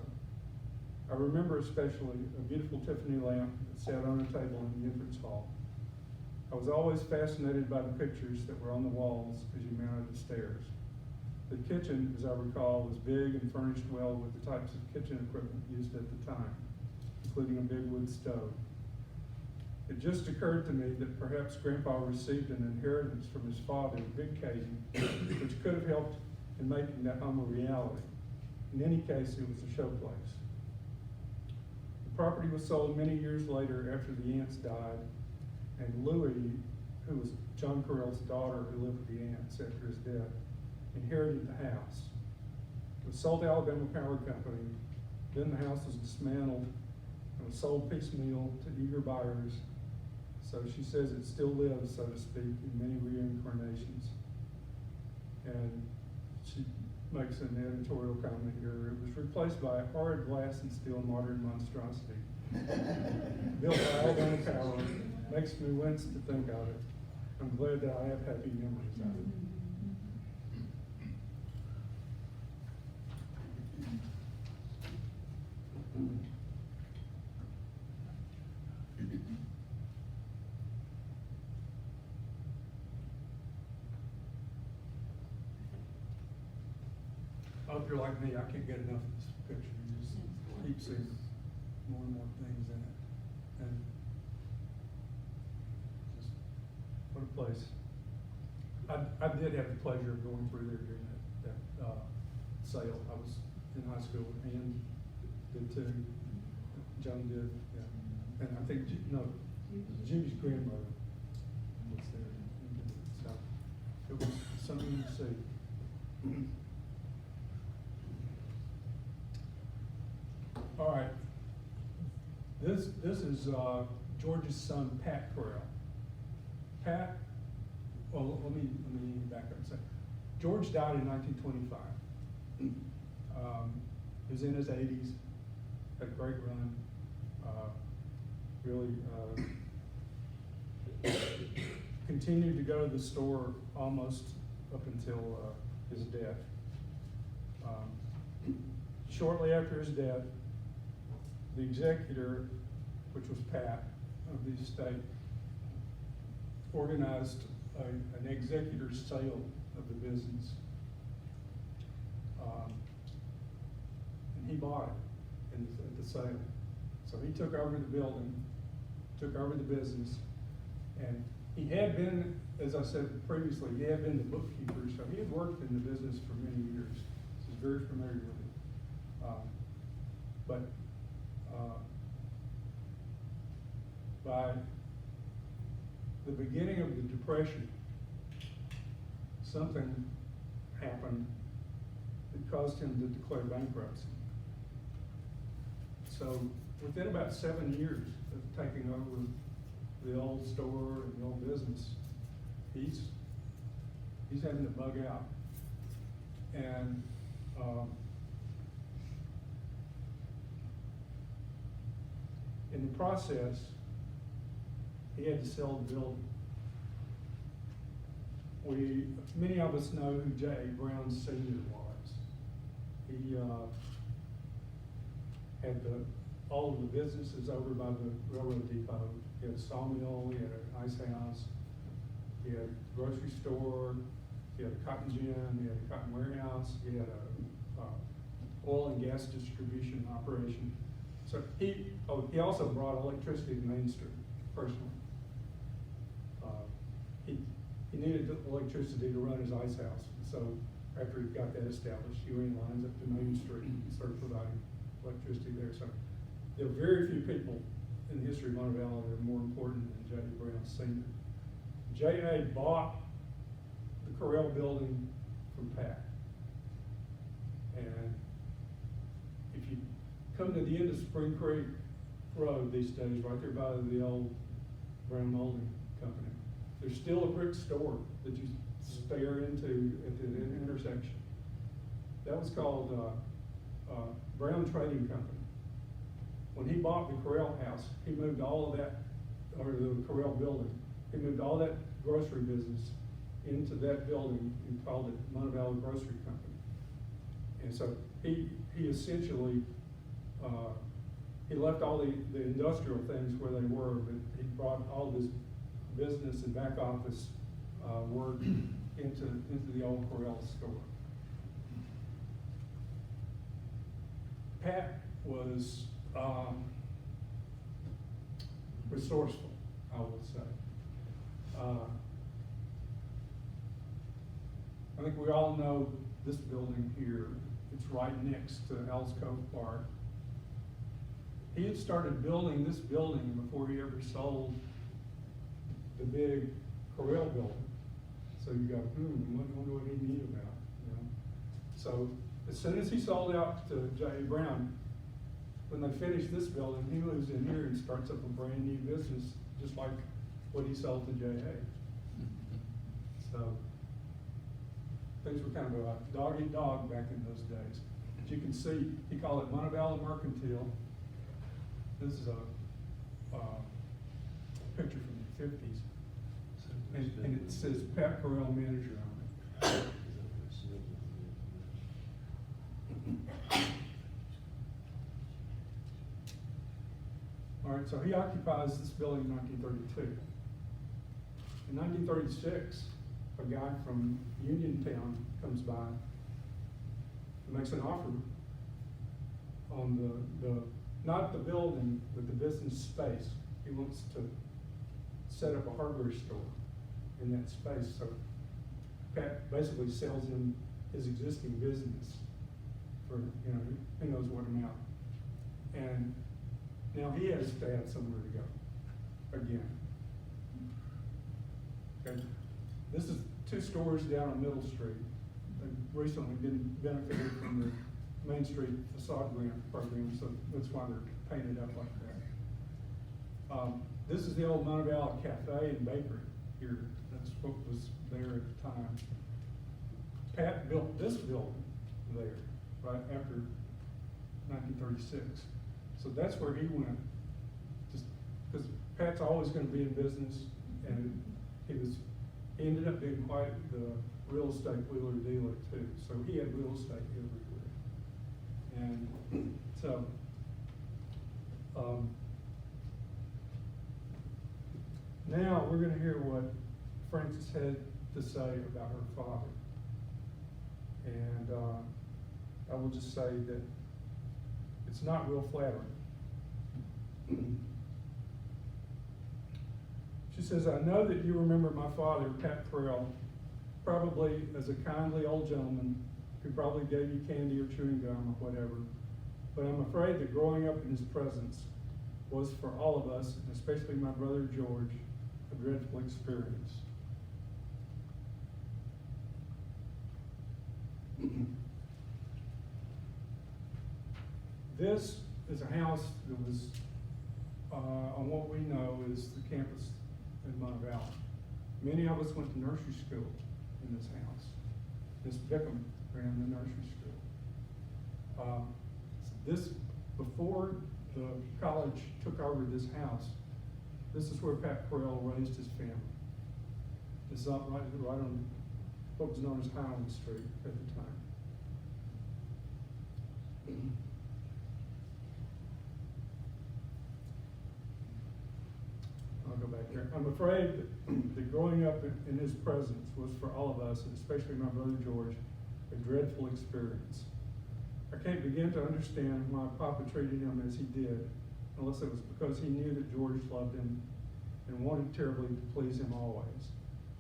I remember especially a beautiful Tiffany lamp that sat on a table in the entrance hall. I was always fascinated by the pictures that were on the walls as you mounted the stairs. The kitchen, as I recall, was big and furnished well with the types of kitchen equipment used at the time, including a big wood stove. It just occurred to me that perhaps Grandpa received an inheritance from his father, Big Katie, which could have helped and making that home a reality. In any case, it was a showplace. The property was sold many years later after the aunts died, and Louie, who was John Kroell's daughter who lived with the aunts after his death, inherited the house. It was sold to Alabama Power Company, then the house was dismantled and was sold piecemeal to eager buyers. So she says it still lives, so to speak, in many reincarnations. And she makes an editorial comment here. It was replaced by a hard glass and steel modern monstrosity. Built by Alabama Power, makes me wince to think of it. I'm glad that I have happy memories of it. I hope you're like me, I can't get enough of this picture. You just keep seeing more and more things in it. And just, what a place. I did have the pleasure of going through there during that sale. I was in high school, and did too. John did, yeah. And I think, Jimmy's grandmother was there. So it was something to see. All right. This is George's son, Pat Kroell. Pat, well, let me back up and say, George died in 1925. He was in his 80s, had a great run. Really continued to go to the store almost up until his death. Shortly after his death, the executor, which was Pat, of the estate, organized an executor's sale of the business. And he bought it at the sale. So he took over the building, took over the business, and he had been, as I said previously, he had been the bookkeeper, so he had worked in the business for many years. So he's very familiar with it. By the beginning of the Depression, something happened that caused him to declare bankruptcy. So within about 7 years of taking over the old store and the old business, he's having to bug out. And in the process, he had to sell the building. Many of us know who J.A. Brown Sr. was. He had all of the businesses over by the railroad depot. He had a sawmill, he had an ice house, he had a grocery store, he had a cotton gin, he had a cotton warehouse, he had a oil and gas distribution operation. So he also brought electricity to Main Street personally. He needed electricity to run his ice house. So after he got that established, he ran lines up to Main Street and started providing electricity there. So there are very few people in the history of Montevallo that are more important than J.A. Brown Sr. J.A. bought the Kroell building from Pat. And if you come to the end of Spring Creek Road these days, right there by the old Brown Molding Company, there's still a brick store that you stare into at the intersection. That was called Brown Trading Company. When he bought the Kroell house, he moved all of that, or the Kroell building, he moved all that grocery business into that building and called it Montevallo Grocery Company. And so he essentially, he left all the industrial things where they were, but he brought all this business and back office work into the old Kroell store. Pat was resourceful, I would say. I think we all know this building here. It's right next to Al's Cove Park. He had started building this building before he ever sold the big Kroell building. So you go, wonder what he knew about, you know? So as soon as he sold out to J.A. Brown, when they finish this building, he moves in here and starts up a brand new business, just like what he sold to J.A. So things were kind of a dog eat dog back in those days. But you can see, he called it Montebello Mercantile. This is a picture from the 50s. And it says Pat Kroell manager on it. All right, so he occupies this building in 1932. In 1936, a guy from Uniontown comes by and makes an offer on the not the building, but the business space. He wants to set up a hardware store in that space. So Pat basically sells him his existing business for, you know, who knows what amount. And now he has to have somewhere to go again. Okay, this is 2 stores down on Middle Street. They've recently been benefited from the Main Street facade grant program, so that's why they're painted up like that. This is the old Montebello Cafe and Bakery here. That's what was there at the time. Pat built this building there, right after 1936. So that's where he went, just because Pat's always going to be in business, and he ended up being quite the real estate wheeler dealer too. So he had real estate everywhere. And so, now we're going to hear what Frances had to say about her father. And I will just say that it's not real flattering. She says, I know that you remember my father, Pat Kroell, probably as a kindly old gentleman who probably gave you candy or chewing gum or whatever. But I'm afraid that growing up in his presence was for all of us, and especially my brother George, a dreadful experience. This is a house that was on what we know is the campus in Montebello. Many of us went to nursery school in this house. Miss Bickham ran the nursery school. Before the college took over this house, this is where Pat Kroell raised his family. It's up right on what was known as Highland Street at the time. I'll go back here. I'm afraid that growing up in his presence was for all of us, and especially my brother George, a dreadful experience. I can't begin to understand why Papa treated him as he did, unless it was because he knew that George loved him and wanted terribly to please him always.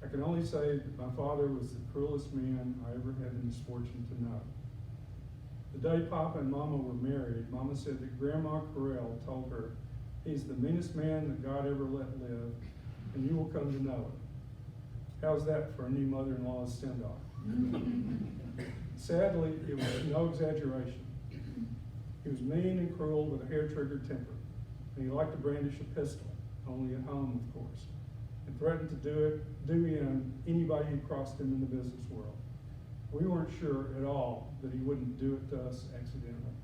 I can only say that my father was the cruelest man I ever had the misfortune to know. The day Papa and Mama were married, Mama said that Grandma Kroell told her, he's the meanest man that God ever let live, and you will come to know it. How's that for a new mother-in-law's send-off? Sadly, it was no exaggeration. He was mean and cruel with a hair-triggered temper, and he liked to brandish a pistol, only at home, of course, and threatened to do in anybody who crossed him in the business world. We weren't sure at all that he wouldn't do it to us accidentally.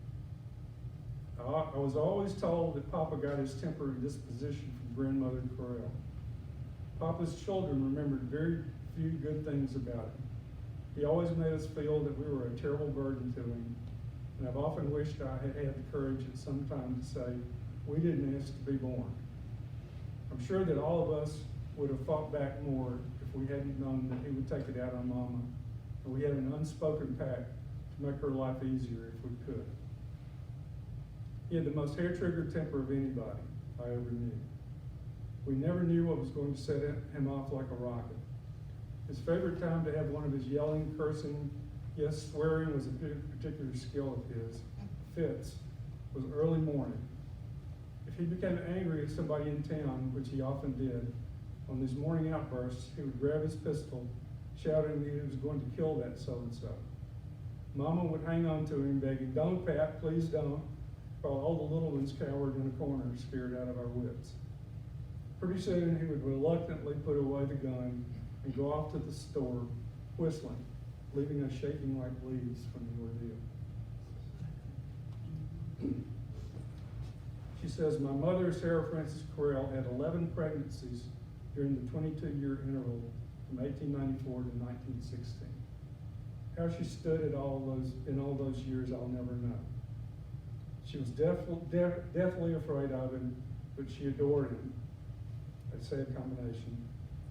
I was always told that Papa got his temper and disposition from grandmother Kroell. Papa's children remembered very few good things about him. He always made us feel that we were a terrible burden to him, and I've often wished I had had the courage at some time to say, we didn't ask to be born. I'm sure that all of us would have fought back more if we hadn't known that he would take it out on Mama, and we had an unspoken pact to make her life easier if we could. He had the most hair-triggered temper of anybody I ever knew. We never knew what was going to set him off like a rocket. His favorite time to have one of his yelling, cursing, Yes, swearing was a particular skill of his. Fits was early morning. If he became angry at somebody in town, which he often did, on these morning outbursts, he would grab his pistol, shouting that he was going to kill that so-and-so. Mama would hang on to him, begging, "Don't, Pat, please don't," while all the little ones cowered in a corner, scared out of our wits. Pretty soon, he would reluctantly put away the gun and go off to the store, whistling, leaving us shaking like leaves from the ordeal. She says, "My mother, Sarah Frances Kroell, had 11 pregnancies during the 22-year interval from 1894 to 1916. How she stood in all those years, I'll never know. She was deathly afraid of him, but she adored him." A sad combination.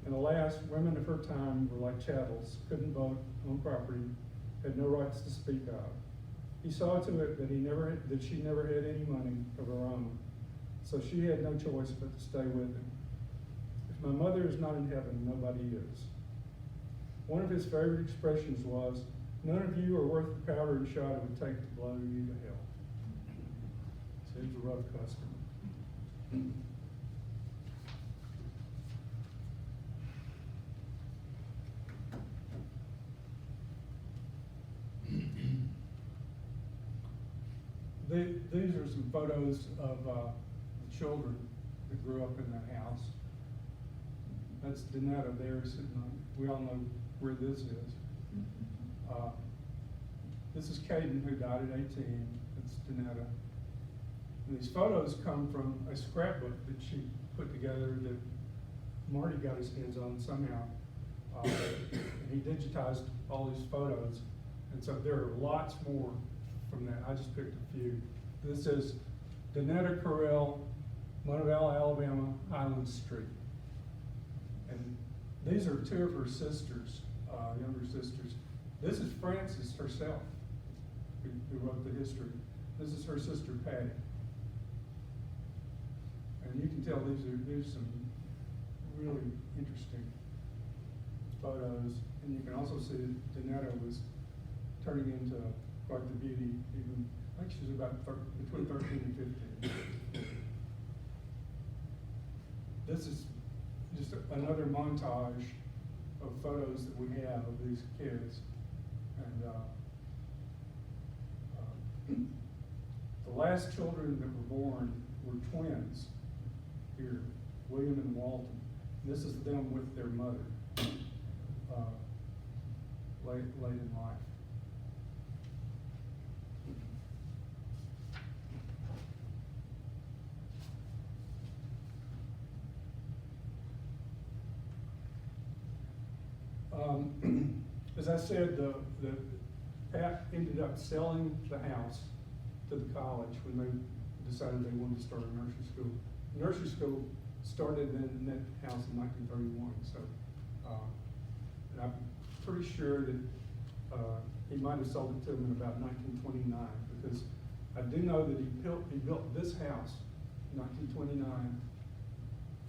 And alas, women of her time were like chattels, couldn't vote, own property, had no rights to speak of. He saw to it that she never had any money of her own, so she had no choice but to stay with him. "If my mother is not in heaven, nobody is." One of his favorite expressions was, "None of you are worth the powder and shot it would take to blow you to hell." So he's a rough customer. These are some photos of the children that grew up in that house. That's Donetta there sitting on, we all know where this is. This is Caden, who died at 18. That's Donetta. And these photos come from a scrapbook that she put together that Marty got his hands on somehow. He digitized all these photos. And so there are lots more from that. I just picked a few. This is Donetta Kroell, Montevallo, Alabama, Highland Street. And these are two of her sisters, younger sisters. This is Frances herself, who wrote the history. This is her sister, Patty. And you can tell there's some really interesting photos. And you can also see that Donetta was turning into quite the beauty, even, I think she was about between 13 and 15. This is just another montage of photos that we have of these kids. And the last children that were born were twins here, William and Walton. And this is them with their mother late in life. As I said, Pat ended up selling the house to the college when they decided they wanted to start a nursery school. The nursery school started in that house in 1931, so and I'm pretty sure that he might have sold it to them in about 1929, because I do know that he built this house in 1929.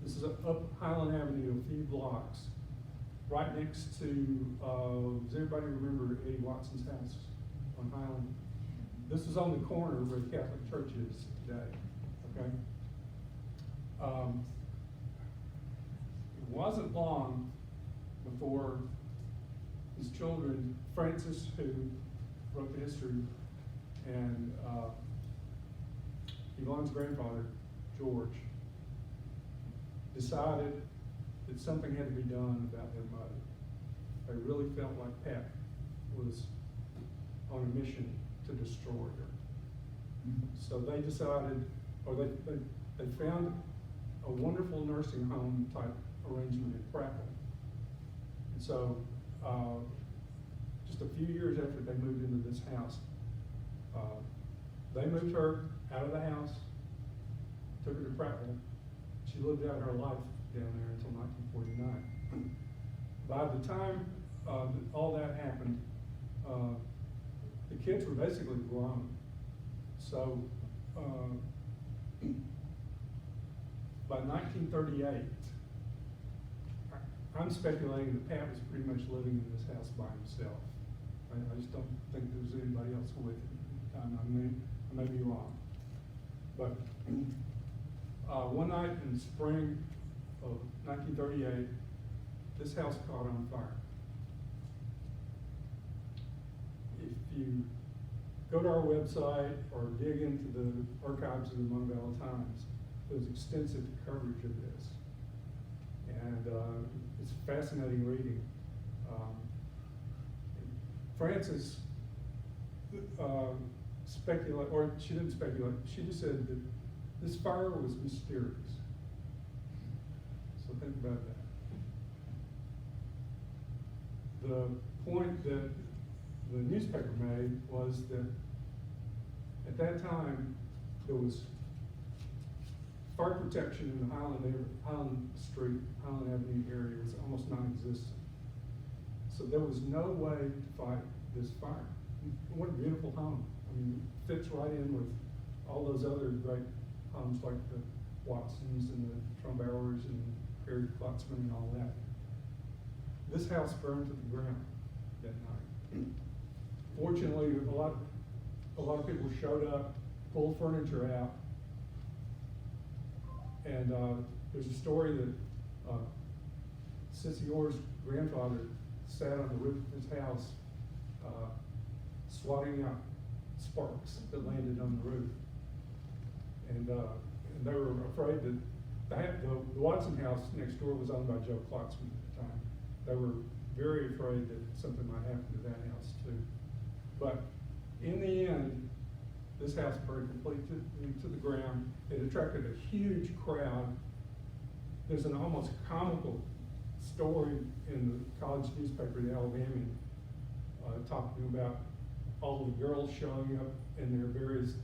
This is up Highland Avenue, a few blocks, right next to, does everybody remember Eddie Watson's house on Highland? This is on the corner where the Catholic Church is today, okay? It wasn't long before his children, Frances, who wrote the history, and Yvonne's grandfather, George, decided that something had to be done about their mother. They really felt like Pat was on a mission to destroy her. So they decided, or they found a wonderful nursing home type arrangement in Prattville. And so just a few years after they moved into this house, they moved her out of the house, took her to Prattville. She lived out her life down there until 1949. By the time all that happened, the kids were basically grown. So by 1938, I'm speculating that Pat was pretty much living in this house by himself. I just don't think there was anybody else with him. I may be wrong. But one night in spring of 1938, this house caught on fire. If you go to our website or dig into the archives of the Mon Valley Times, there's extensive coverage of this. And it's fascinating reading. Frances she didn't speculate, she just said that this fire was mysterious. So think about that. The point that the newspaper made was that at that time, there was fire protection in the Highland Street, Highland Avenue area was almost non-existent. So there was no way to fight this fire. What a beautiful home. I mean, it fits right in with all those other great homes like the Watsons and the Trumbauers and Harry Klotzman and all that. This house burned to the ground that night. Fortunately, a lot of people showed up, pulled furniture out, and there's a story that Sissy Orr's grandfather sat on the roof of his house, swatting out sparks that landed on the roof, and they were afraid that the Watson house next door was owned by Joe Klotzman at the time. They were very afraid that something might happen to that house too. But in the end, this house burned completely to the ground. It attracted a huge crowd. There's an almost comical story in the college newspaper, the Alabamian, talking about all the girls showing up in their various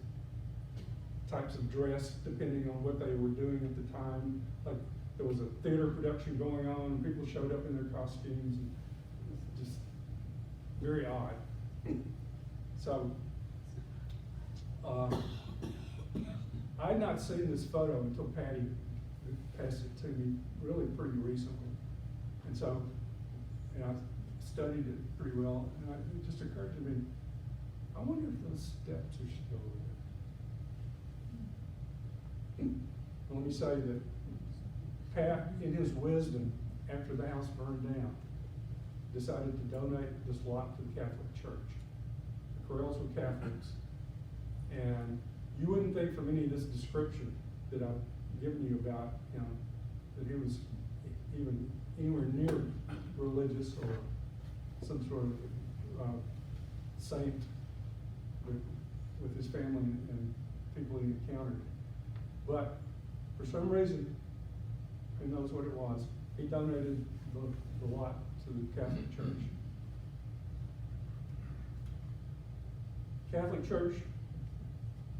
types of dress, depending on what they were doing at the time. Like there was a theater production going on, and people showed up in their costumes, and it was just very odd. So, I had not seen this photo until Patty passed it to me really pretty recently. And so, and I studied it pretty well, and it just occurred to me, I wonder if those steps are still there. And let me say that Pat, in his wisdom, after the house burned down, decided to donate this lot to the Catholic Church. The Kroells were Catholics, and you wouldn't think from any of this description that I've given you about him that he was even anywhere near religious or some sort of saint with his family and people he encountered. But for some reason, who knows what it was, he donated the lot to the Catholic Church. Catholic Church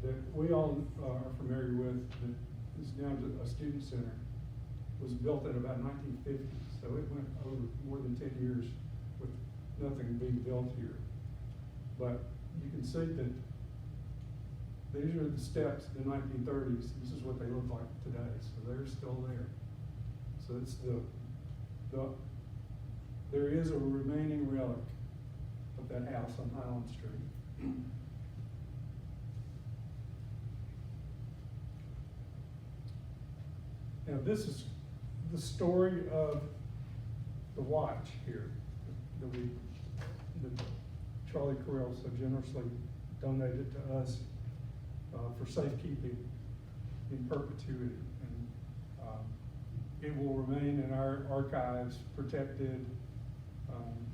that we all are familiar with, that is now a student center, was built in about 1950. So it went over more than 10 years with nothing being built here. But you can see that these are the steps in the 1930s. This is what they look like today. So they're still there. So it's there is a remaining relic of that house on Highland Street. Now this is the story of the watch here that Charlie Kroell so generously donated to us for safekeeping in perpetuity. And it will remain in our archives, protected,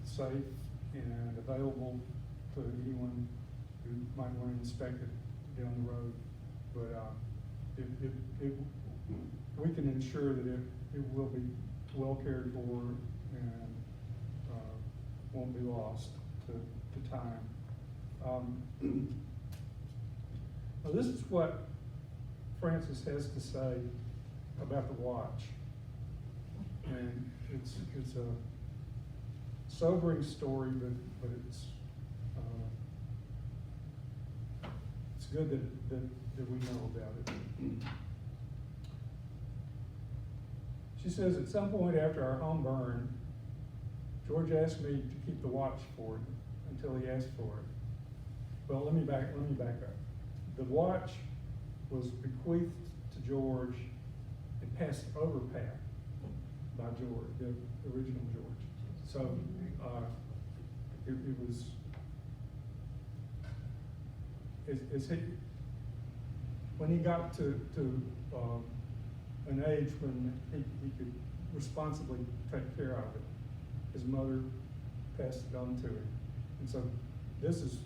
safe, and available to anyone who might want to inspect it down the road. But we can ensure that it will be well cared for and won't be lost to time. Now this is what Frances has to say about the watch, and it's a sobering story, but it's good that we know about it. She says, at some point after our home burned, George asked me to keep the watch for him until he asked for it. Well, let me back up. The watch was bequeathed to George and passed over Pat by George, the original George. So, it was, when he got to an age when he could responsibly take care of it, his mother passed it on to him. And so this is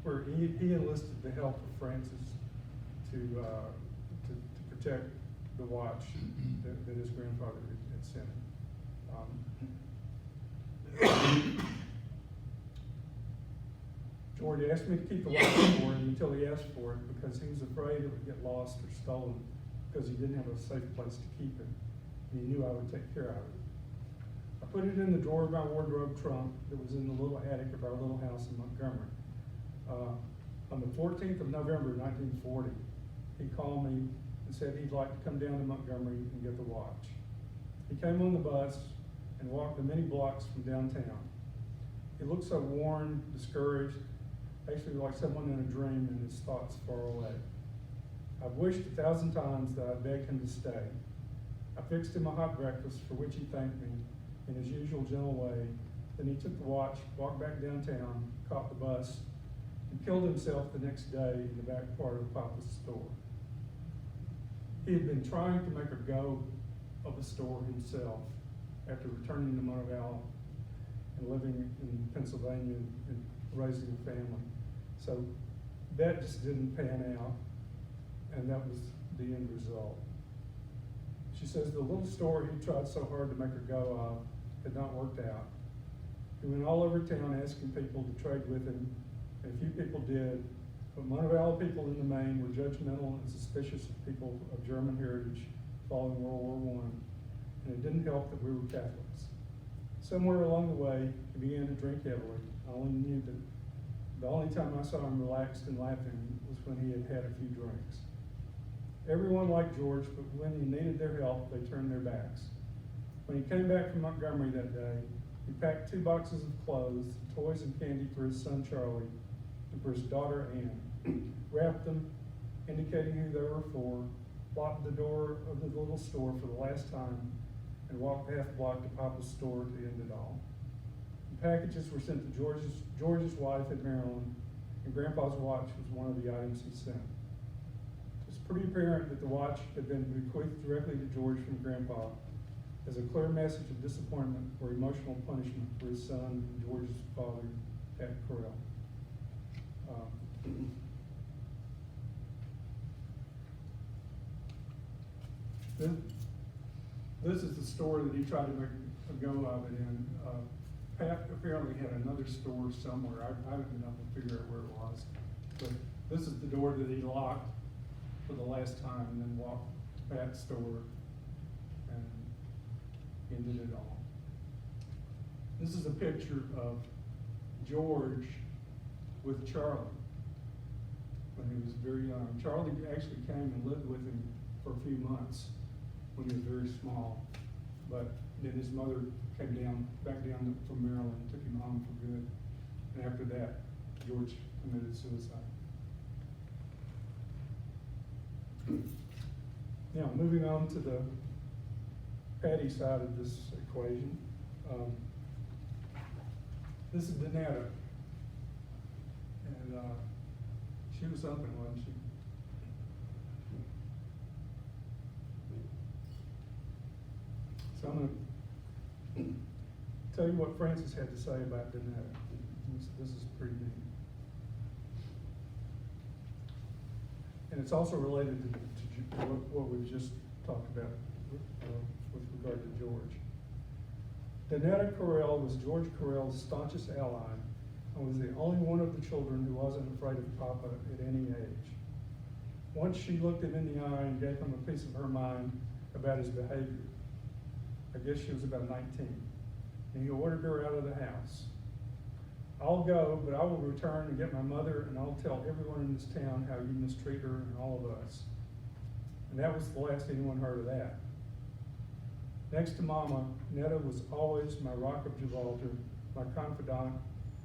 where he enlisted the help of Francis to protect the watch that his grandfather had sent him. George asked me to keep the watch for him until he asked for it because he was afraid it would get lost or stolen because he didn't have a safe place to keep it. And he knew I would take care of it. I put it in the drawer of my wardrobe trunk that was in the little attic of our little house in Montgomery. On the 14th of November, 1940, he called me and said he'd like to come down to Montgomery and get the watch. He came on the bus and walked the many blocks from downtown. He looked so worn, discouraged, basically like someone in a dream and his thoughts far away. I've wished 1,000 times that I'd begged him to stay. I fixed him a hot breakfast for which he thanked me in his usual gentle way. Then he took the watch, walked back downtown, caught the bus, and killed himself the next day in the back part of Papa's store. He had been trying to make a go of the store himself after returning to Montevallo and living in Pennsylvania and raising a family. So that just didn't pan out, and that was the end result. She says the little store he tried so hard to make a go of had not worked out. He went all over town asking people to trade with him, and a few people did, but Montevallo people in the main were judgmental and suspicious of people of German heritage following World War I, and it didn't help that we were Catholics. Somewhere along the way, he began to drink heavily. I only knew that the only time I saw him relaxed and laughing was when he had had a few drinks. Everyone liked George, but when he needed their help, they turned their backs. When he came back from Montgomery that day, he packed 2 boxes of clothes, toys and candy for his son Charlie, and for his daughter Anne, wrapped them, indicating who they were for, locked the door of the little store for the last time, and walked half a block to Papa's store to end it all. The packages were sent to George's wife in Maryland, and Grandpa's watch was one of the items he sent. It was pretty apparent that the watch had been bequeathed directly to George from Grandpa as a clear message of disappointment or emotional punishment for his son and George's father, Pat Kroell. This is the store that he tried to make a go of it in. Pat apparently had another store somewhere. I haven't been able to figure out where it was. But this is the door that he locked for the last time and then walked to Pat's store and ended it all. This is a picture of George with Charlie when he was very young. Charlie actually came and lived with him for a few months when he was very small, but then his mother came back down from Maryland and took him home for good. And after that, George committed suicide. Now, moving on to the Patty side of this equation. This is Donetta. And she was something, wasn't she? So I'm going to tell you what Francis had to say about Donetta. This is pretty neat. And it's also related to what we've just talked about with regard to George. Donetta Kroell was George Kroell's staunchest ally and was the only one of the children who wasn't afraid of Papa at any age. Once she looked him in the eye and gave him a piece of her mind about his behavior. I guess she was about 19. And he ordered her out of the house. I'll go, but I will return and get my mother, and I'll tell everyone in this town how you mistreat her and all of us. And that was the last anyone heard of that. Next to Mama, Netta was always my rock of Gibraltar, my confidant,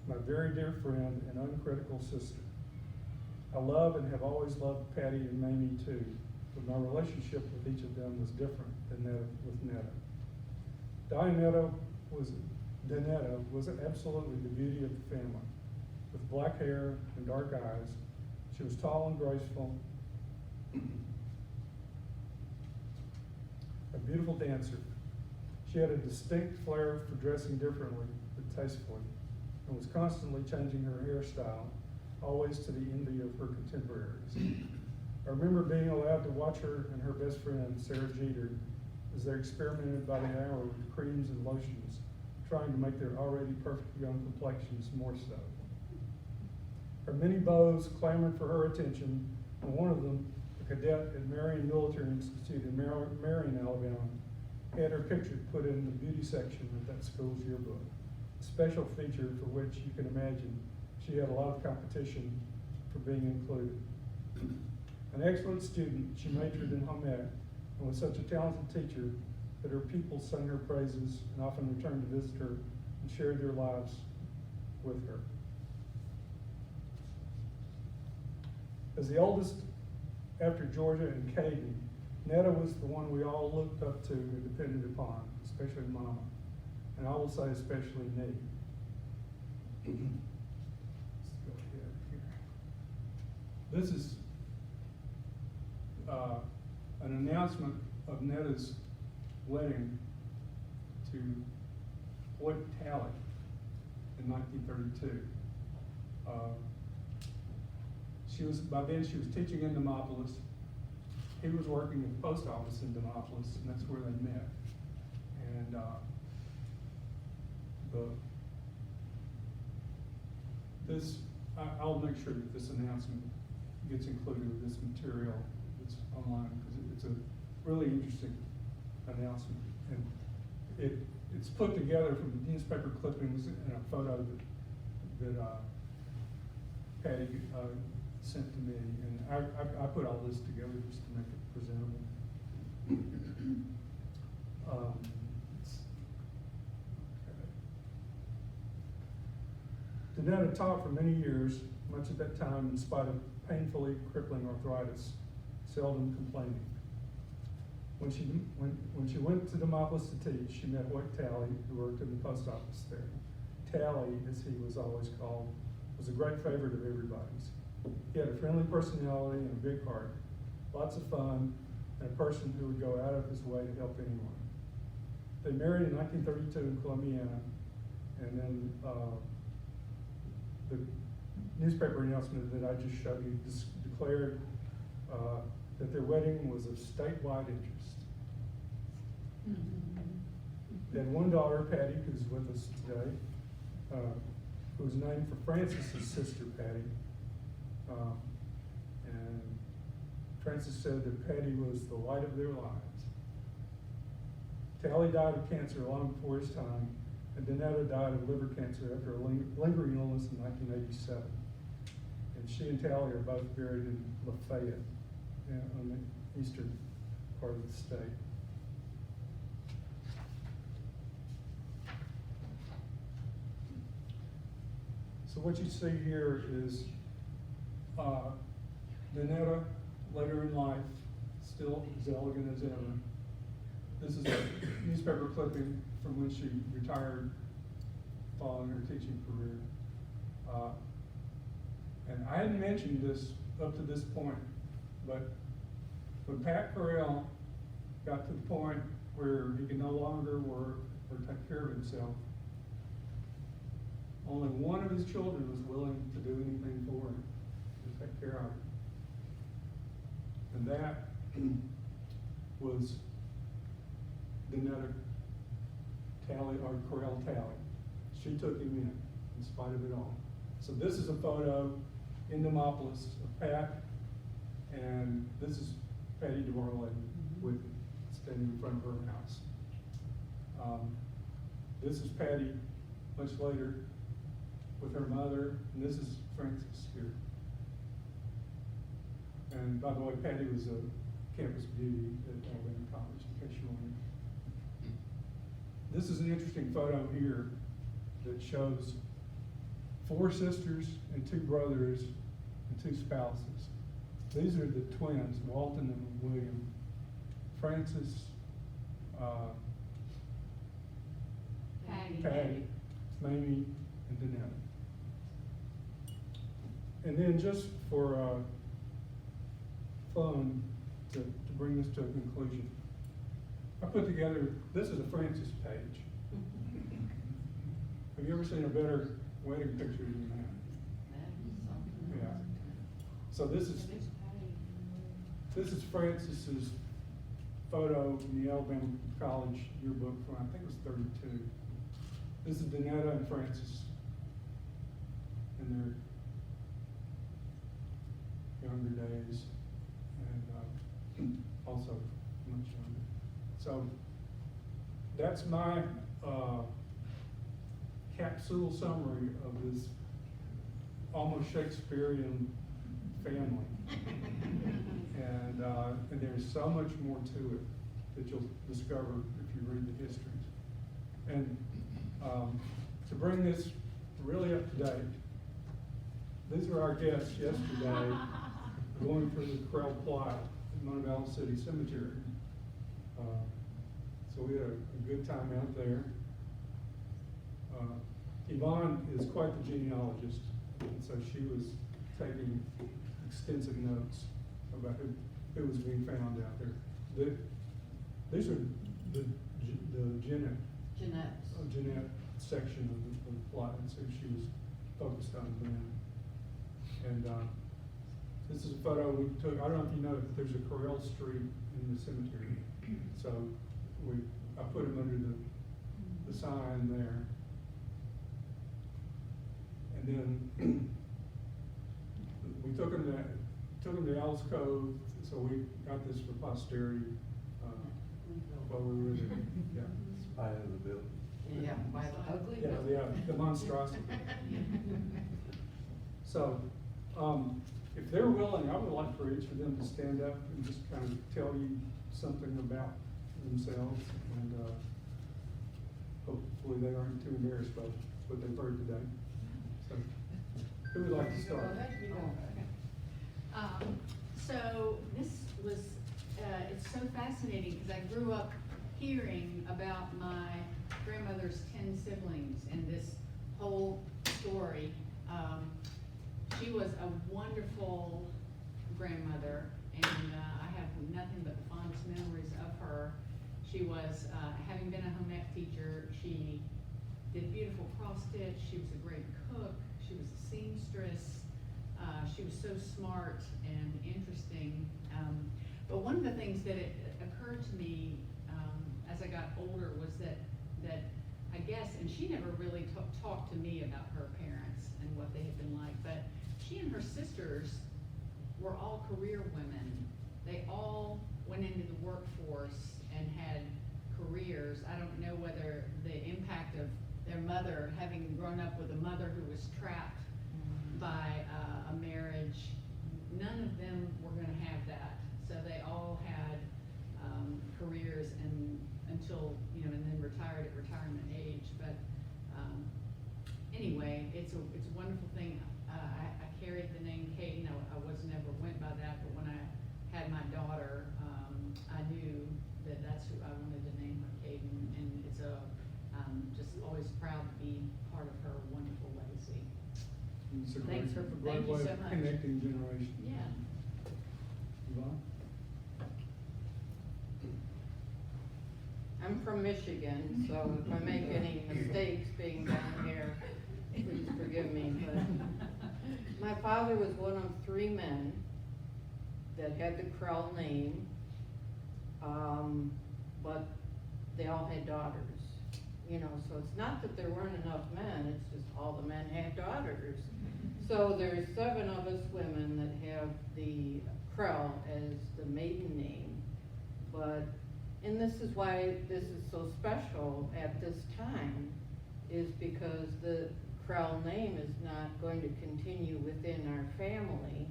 my very dear friend and uncritical sister. I love and have always loved Patty and Mamie too, but my relationship with each of them was different than that with Netta. Danetta was absolutely the beauty of the family. With black hair and dark eyes, she was tall and graceful, a beautiful dancer. She had a distinct flair for dressing differently but tastefully, and was constantly changing her hairstyle, always to the envy of her contemporaries. I remember being allowed to watch her and her best friend, Sarah Jeter, as they experimented by the hour with creams and lotions, trying to make their already perfect young complexions more so. Her many beaux clamored for her attention, and one of them, a cadet at Marion Military Institute in Marion, Alabama, had her picture put in the beauty section of that school's yearbook, a special feature for which you can imagine she had a lot of competition for being included. An excellent student, she majored in home ec and was such a talented teacher that her pupils sung her praises and often returned to visit her and shared their lives with her. As the oldest after Georgia and Katie, Netta was the one we all looked up to and depended upon, especially Mama, and I will say especially me. Let's go ahead here. This is an announcement of Netta's wedding to Hoyt Talley in 1932. By then she was teaching in Demopolis. He was working at the post office in Demopolis, and that's where they met. And I'll make sure that this announcement gets included with this material that's online, because it's a really interesting announcement. And it's put together from newspaper clippings and a photo that Patty sent to me, and I put all this together just to make it presentable. Danetta taught for many years, much of that time in spite of painfully crippling arthritis, seldom complaining. When she went to Demopolis to teach, she met Hoyt Talley, who worked in the post office there. Talley, as he was always called, was a great favorite of everybody's. He had a friendly personality and a big heart, lots of fun, and a person who would go out of his way to help anyone. They married in 1932 in Columbiana, and then the newspaper announcement that I just showed you declared that their wedding was of statewide interest. They had one daughter, Patty, who's with us today, who was named for Francis's sister, Patty. And Francis said that Patty was the light of their lives. Talley died of cancer long before his time, and Danetta died of liver cancer after a lingering illness in 1987. And she and Talley are both buried in Lafayette, on the eastern part of the state. So what you see here is Danetta, later in life, still as elegant as ever. This is a newspaper clipping from when she retired following her teaching career. And I hadn't mentioned this up to this point, but when Pat Kroell got to the point where he could no longer work or take care of himself, only one of his children was willing to do anything for him, to take care of him. And that was Danetta Talley, or Kroell Talley. She took him in spite of it all. So this is a photo in Demopolis of Pat, and this is Patty DeMarley with standing in front of her house. This is Patty much later with her mother, and this is Francis here. And by the way, Patty was a campus beauty at Alabama College, in case you This is an interesting photo here that shows 4 sisters and 2 brothers and 2 spouses. These are the twins, Walton and William. Francis, Patty, Mamie, and Danetta. And then just for fun, to bring this to a conclusion, I put together, this is a Francis page. Have you ever seen a better wedding picture than that? That is something. Yeah. So this is Francis's photo in the Alabama College yearbook from, I think it was 32. This is Danetta and Francis in their younger days, and also much younger. So that's my capsule summary of this almost Shakespearean family. And there's so much more to it that you'll discover if you read the histories. And to bring this really up to date, these were our guests yesterday going through the Kroell plot at Montebello City Cemetery. So we had a good time out there. Yvonne is quite the genealogist, and so she was taking extensive notes about who was being found out there. These are the Jeanette section of the plot, and so she was focused on them. And this is a photo we took. I don't know if you know, but there's a Kroell Street in the cemetery. So I put them under the sign there. And then we took them to Al's Cove, so we got this for posterity while we were there. Yeah. Spy of the building. Yeah, by the ugly. Yeah, the monstrosity. So, if they're willing, I would like for each of them to stand up and just kind of tell you something about themselves, and hopefully they aren't too embarrassed by what they've heard today. So, who would like to start? So this was, it's so fascinating because I grew up hearing about my grandmother's 10 siblings and this whole story. She was a wonderful grandmother, and I have nothing but the fondest memories of her. She was, having been a home ec teacher, she did beautiful cross stitch, she was a great cook, she was a seamstress, she was so smart and interesting. But one of the things that it occurred to me as I got older was that I guess, and she never really talked to me about her parents and what they had been like, but she and her sisters were all career women. They all went into the workforce and had careers. I don't know whether the impact of their mother, having grown up with a mother who was trapped by a marriage, none of them were gonna have that. So they all had careers and until, and then retired at retirement age. But anyway, it's a wonderful thing. I carried the name Caden. I never went by that, but when I had my daughter, I knew that that's who I wanted to name her, Caden, and it's just always proud to be part of her wonderful legacy. It's a Thanks great- for- a great thank you way so of much. Connecting generations. Yeah. Yvonne? I'm from Michigan, so if I make any mistakes being down here, please forgive me, but my father was one of 3 men that had the Kroell name, but they all had daughters. So it's not that there weren't enough men, it's just all the men had daughters. So there's 7 of us women that have the Kroell as the maiden name, and this is why this is so special at this time, is because the Kroell name is not going to continue within our family,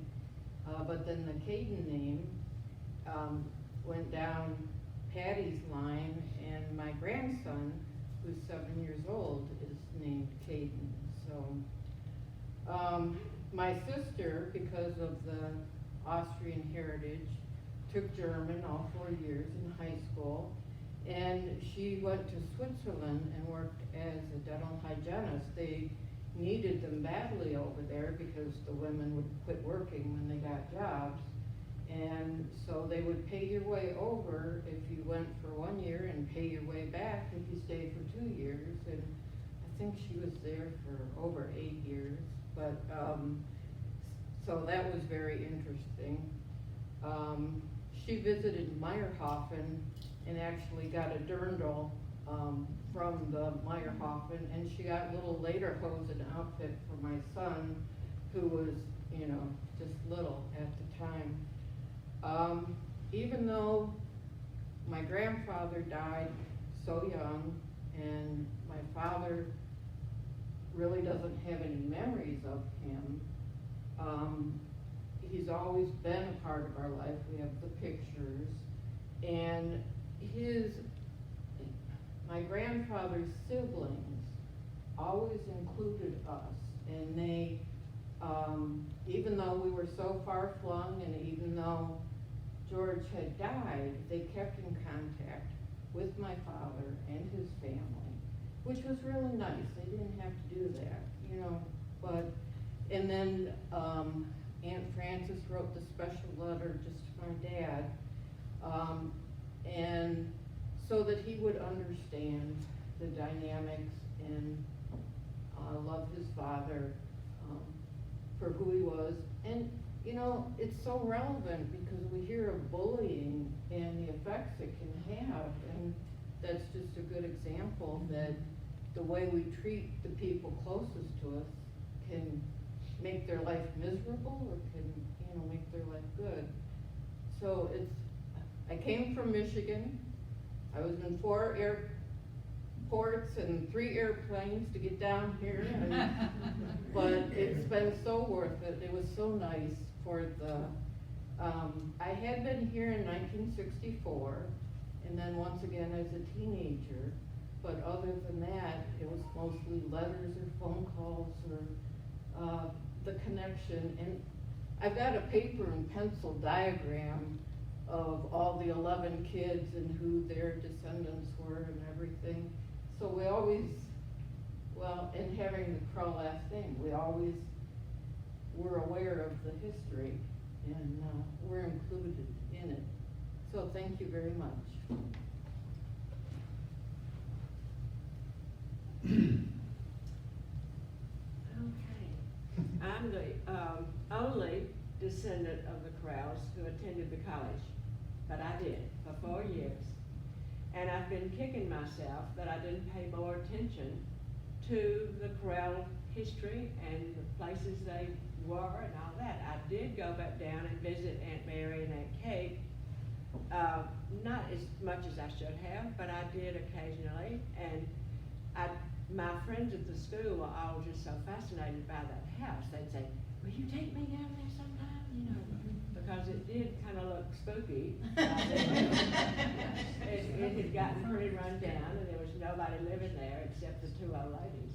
but then the Caden name went down Patty's line, and my grandson who's 7 years old, is named Caden. So, my sister, because of the Austrian heritage, took German all 4 years in high school, and she went to Switzerland and worked as a dental hygienist. They needed them badly over there because the women would quit working when they got jobs. And so they would pay your way over if you went for 1 year and pay your way back if you stayed for 2 years. And I think she was there for over 8 years. But, so that was very interesting. She visited Meyerhofen and actually got a dirndl from the Meyerhofen, and she got little lederhosen outfit for my son, who was, you know, just little at the time. Even though my grandfather died so young, and my father really doesn't have any memories of him, he's always been a part of our life. We have the pictures, and my grandfather's siblings always included us, and they, even though we were so far flung, and even though George had died, they kept in contact with my father and his family, which was really nice. They didn't have to do that, you know, but, and then, Aunt Frances wrote the special letter just to my dad, and so that he would understand the dynamics and love his father for who he was. And, you know, it's so relevant because we hear of bullying and the effects it can have, and that's just a good example that the way we treat the people closest to us can make their life miserable or can, you know, make their life good. So I came from Michigan. I was in 4 airports and 3 airplanes to get down here, but it's been so worth it. It was so nice for the, I had been here in 1964, and then once again as a teenager, but other than that, it was mostly letters or phone calls or the connection. And I've got a paper and pencil diagram of all the 11 kids and who their descendants were and everything. So we always, well, and having the Kroell last name, we always were aware of the history, and we're included in it. So thank you very much. Okay. I'm the only descendant of the Kroells who attended the college, but I did for 4 years. And I've been kicking myself that I didn't pay more attention to the Kroell history and the places they were and all that. I did go back down and visit Aunt Mary and Aunt Kate, not as much as I should have, but I did occasionally. And my friends at the school were all just so fascinated by that house. They'd say, "Will you take me down there sometime?" You know, because it did kind of look spooky. It had gotten pretty run down, and there was nobody living there except the 2 old ladies.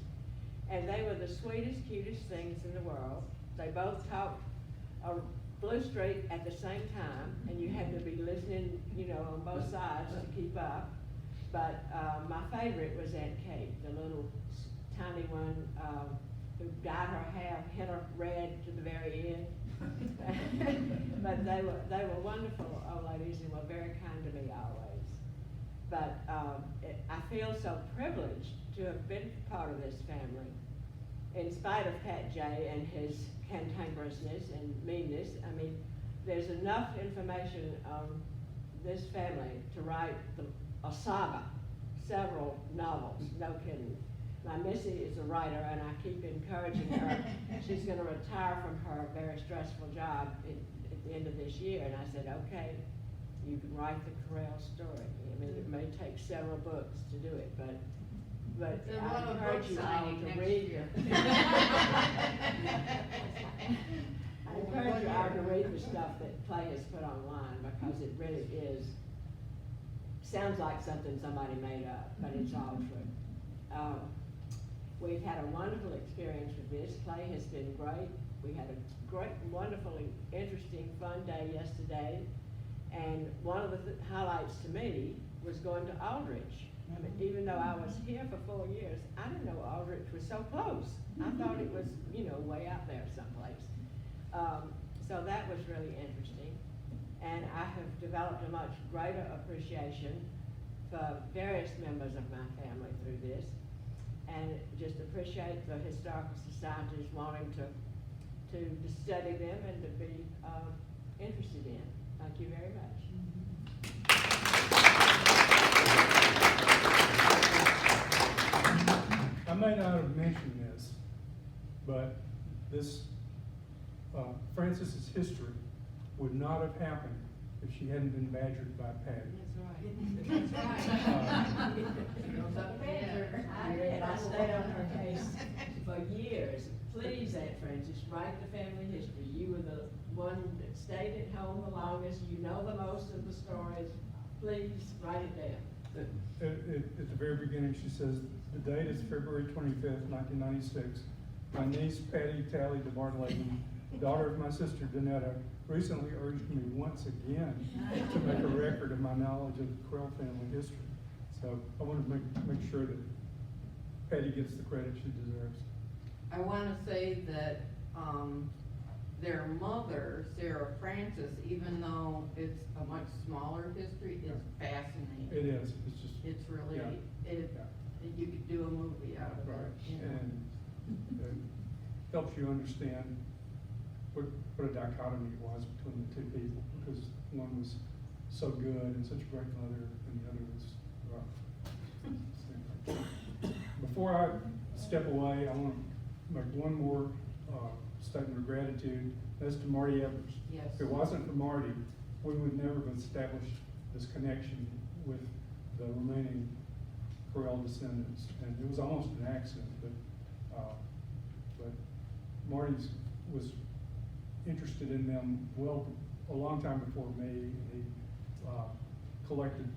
And they were the sweetest, cutest things in the world. They both talked Blue Street at the same time, and you had to be listening, you know, on both sides to keep up. But my favorite was Aunt Kate, the little tiny one who dyed her hair, hit her red to the very end. But they were wonderful old ladies and were very kind to me always. But I feel so privileged to have been part of this family. In spite of Pat J and his cantankerousness and meanness, I mean, there's enough information on this family to write a saga, several novels, no kidding. My Missy is a writer, and I keep encouraging her. She's going to retire from her very stressful job at the end of this year. And I said, okay, you can write the Kroell story. I mean, it may take several books to do it, but There's a I lot of encourage book you all signing to next read. year. I encourage you all to read the stuff that Clay has put online, because it really is, sounds like something somebody made up, but it's all true. We've had a wonderful experience with this. Clay has been great. We had a great, wonderfully interesting, fun day yesterday. And one of the highlights to me was going to Aldrich. I mean, even though I was here for 4 years, I didn't know Aldrich was so close. I thought it was, way out there someplace. So that was really interesting. And I have developed a much greater appreciation for various members of my family through this. And just appreciate the historical societies wanting to study them and to be interested in. Thank you very much. I may not have mentioned this, but this, Frances's history would not have happened if she hadn't been badgered by Patty. That's right. I stayed on her case for years. Please, Aunt Frances, write the family history. You were the one that stayed at home the longest. You know the most of the stories. Please write it down. At the very beginning, she says, the date is February 25th, 1996. My niece, Patty Talley DeBartolome, daughter of my sister, Danetta, recently urged me once again to make a record of my knowledge of the Kroell family history. So I want to make sure that Patty gets the credit she deserves. I wanna say that, their mother, Sarah Francis, even though it's a much smaller history, is fascinating. It is, it's just. It's really, Yeah. you could do a movie out of Right, it, you know. and it helps you understand what a dichotomy it was between the two people, because one was so good and such a great mother, and the other was rough. Before I step away, I want to make one more statement of gratitude. That's to Marty Evers. Yes. If it wasn't for Marty, we would never have established this connection with the remaining Kroell descendants, and it was almost an accident, but Marty was interested in them a long time before me, and he collected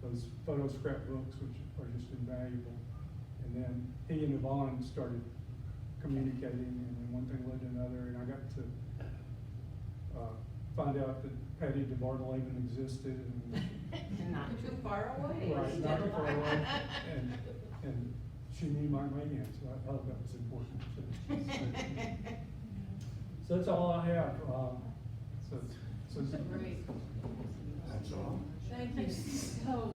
those photo scrapbooks, which are just invaluable. And then he and Yvonne started communicating, and then one thing led to another, and I got to find out that Patty DeBartolome existed, and Not too far away. right, not too far away, and she knew my man, so I thought that was important. So that's all I have. So Great. That's all. Thank you so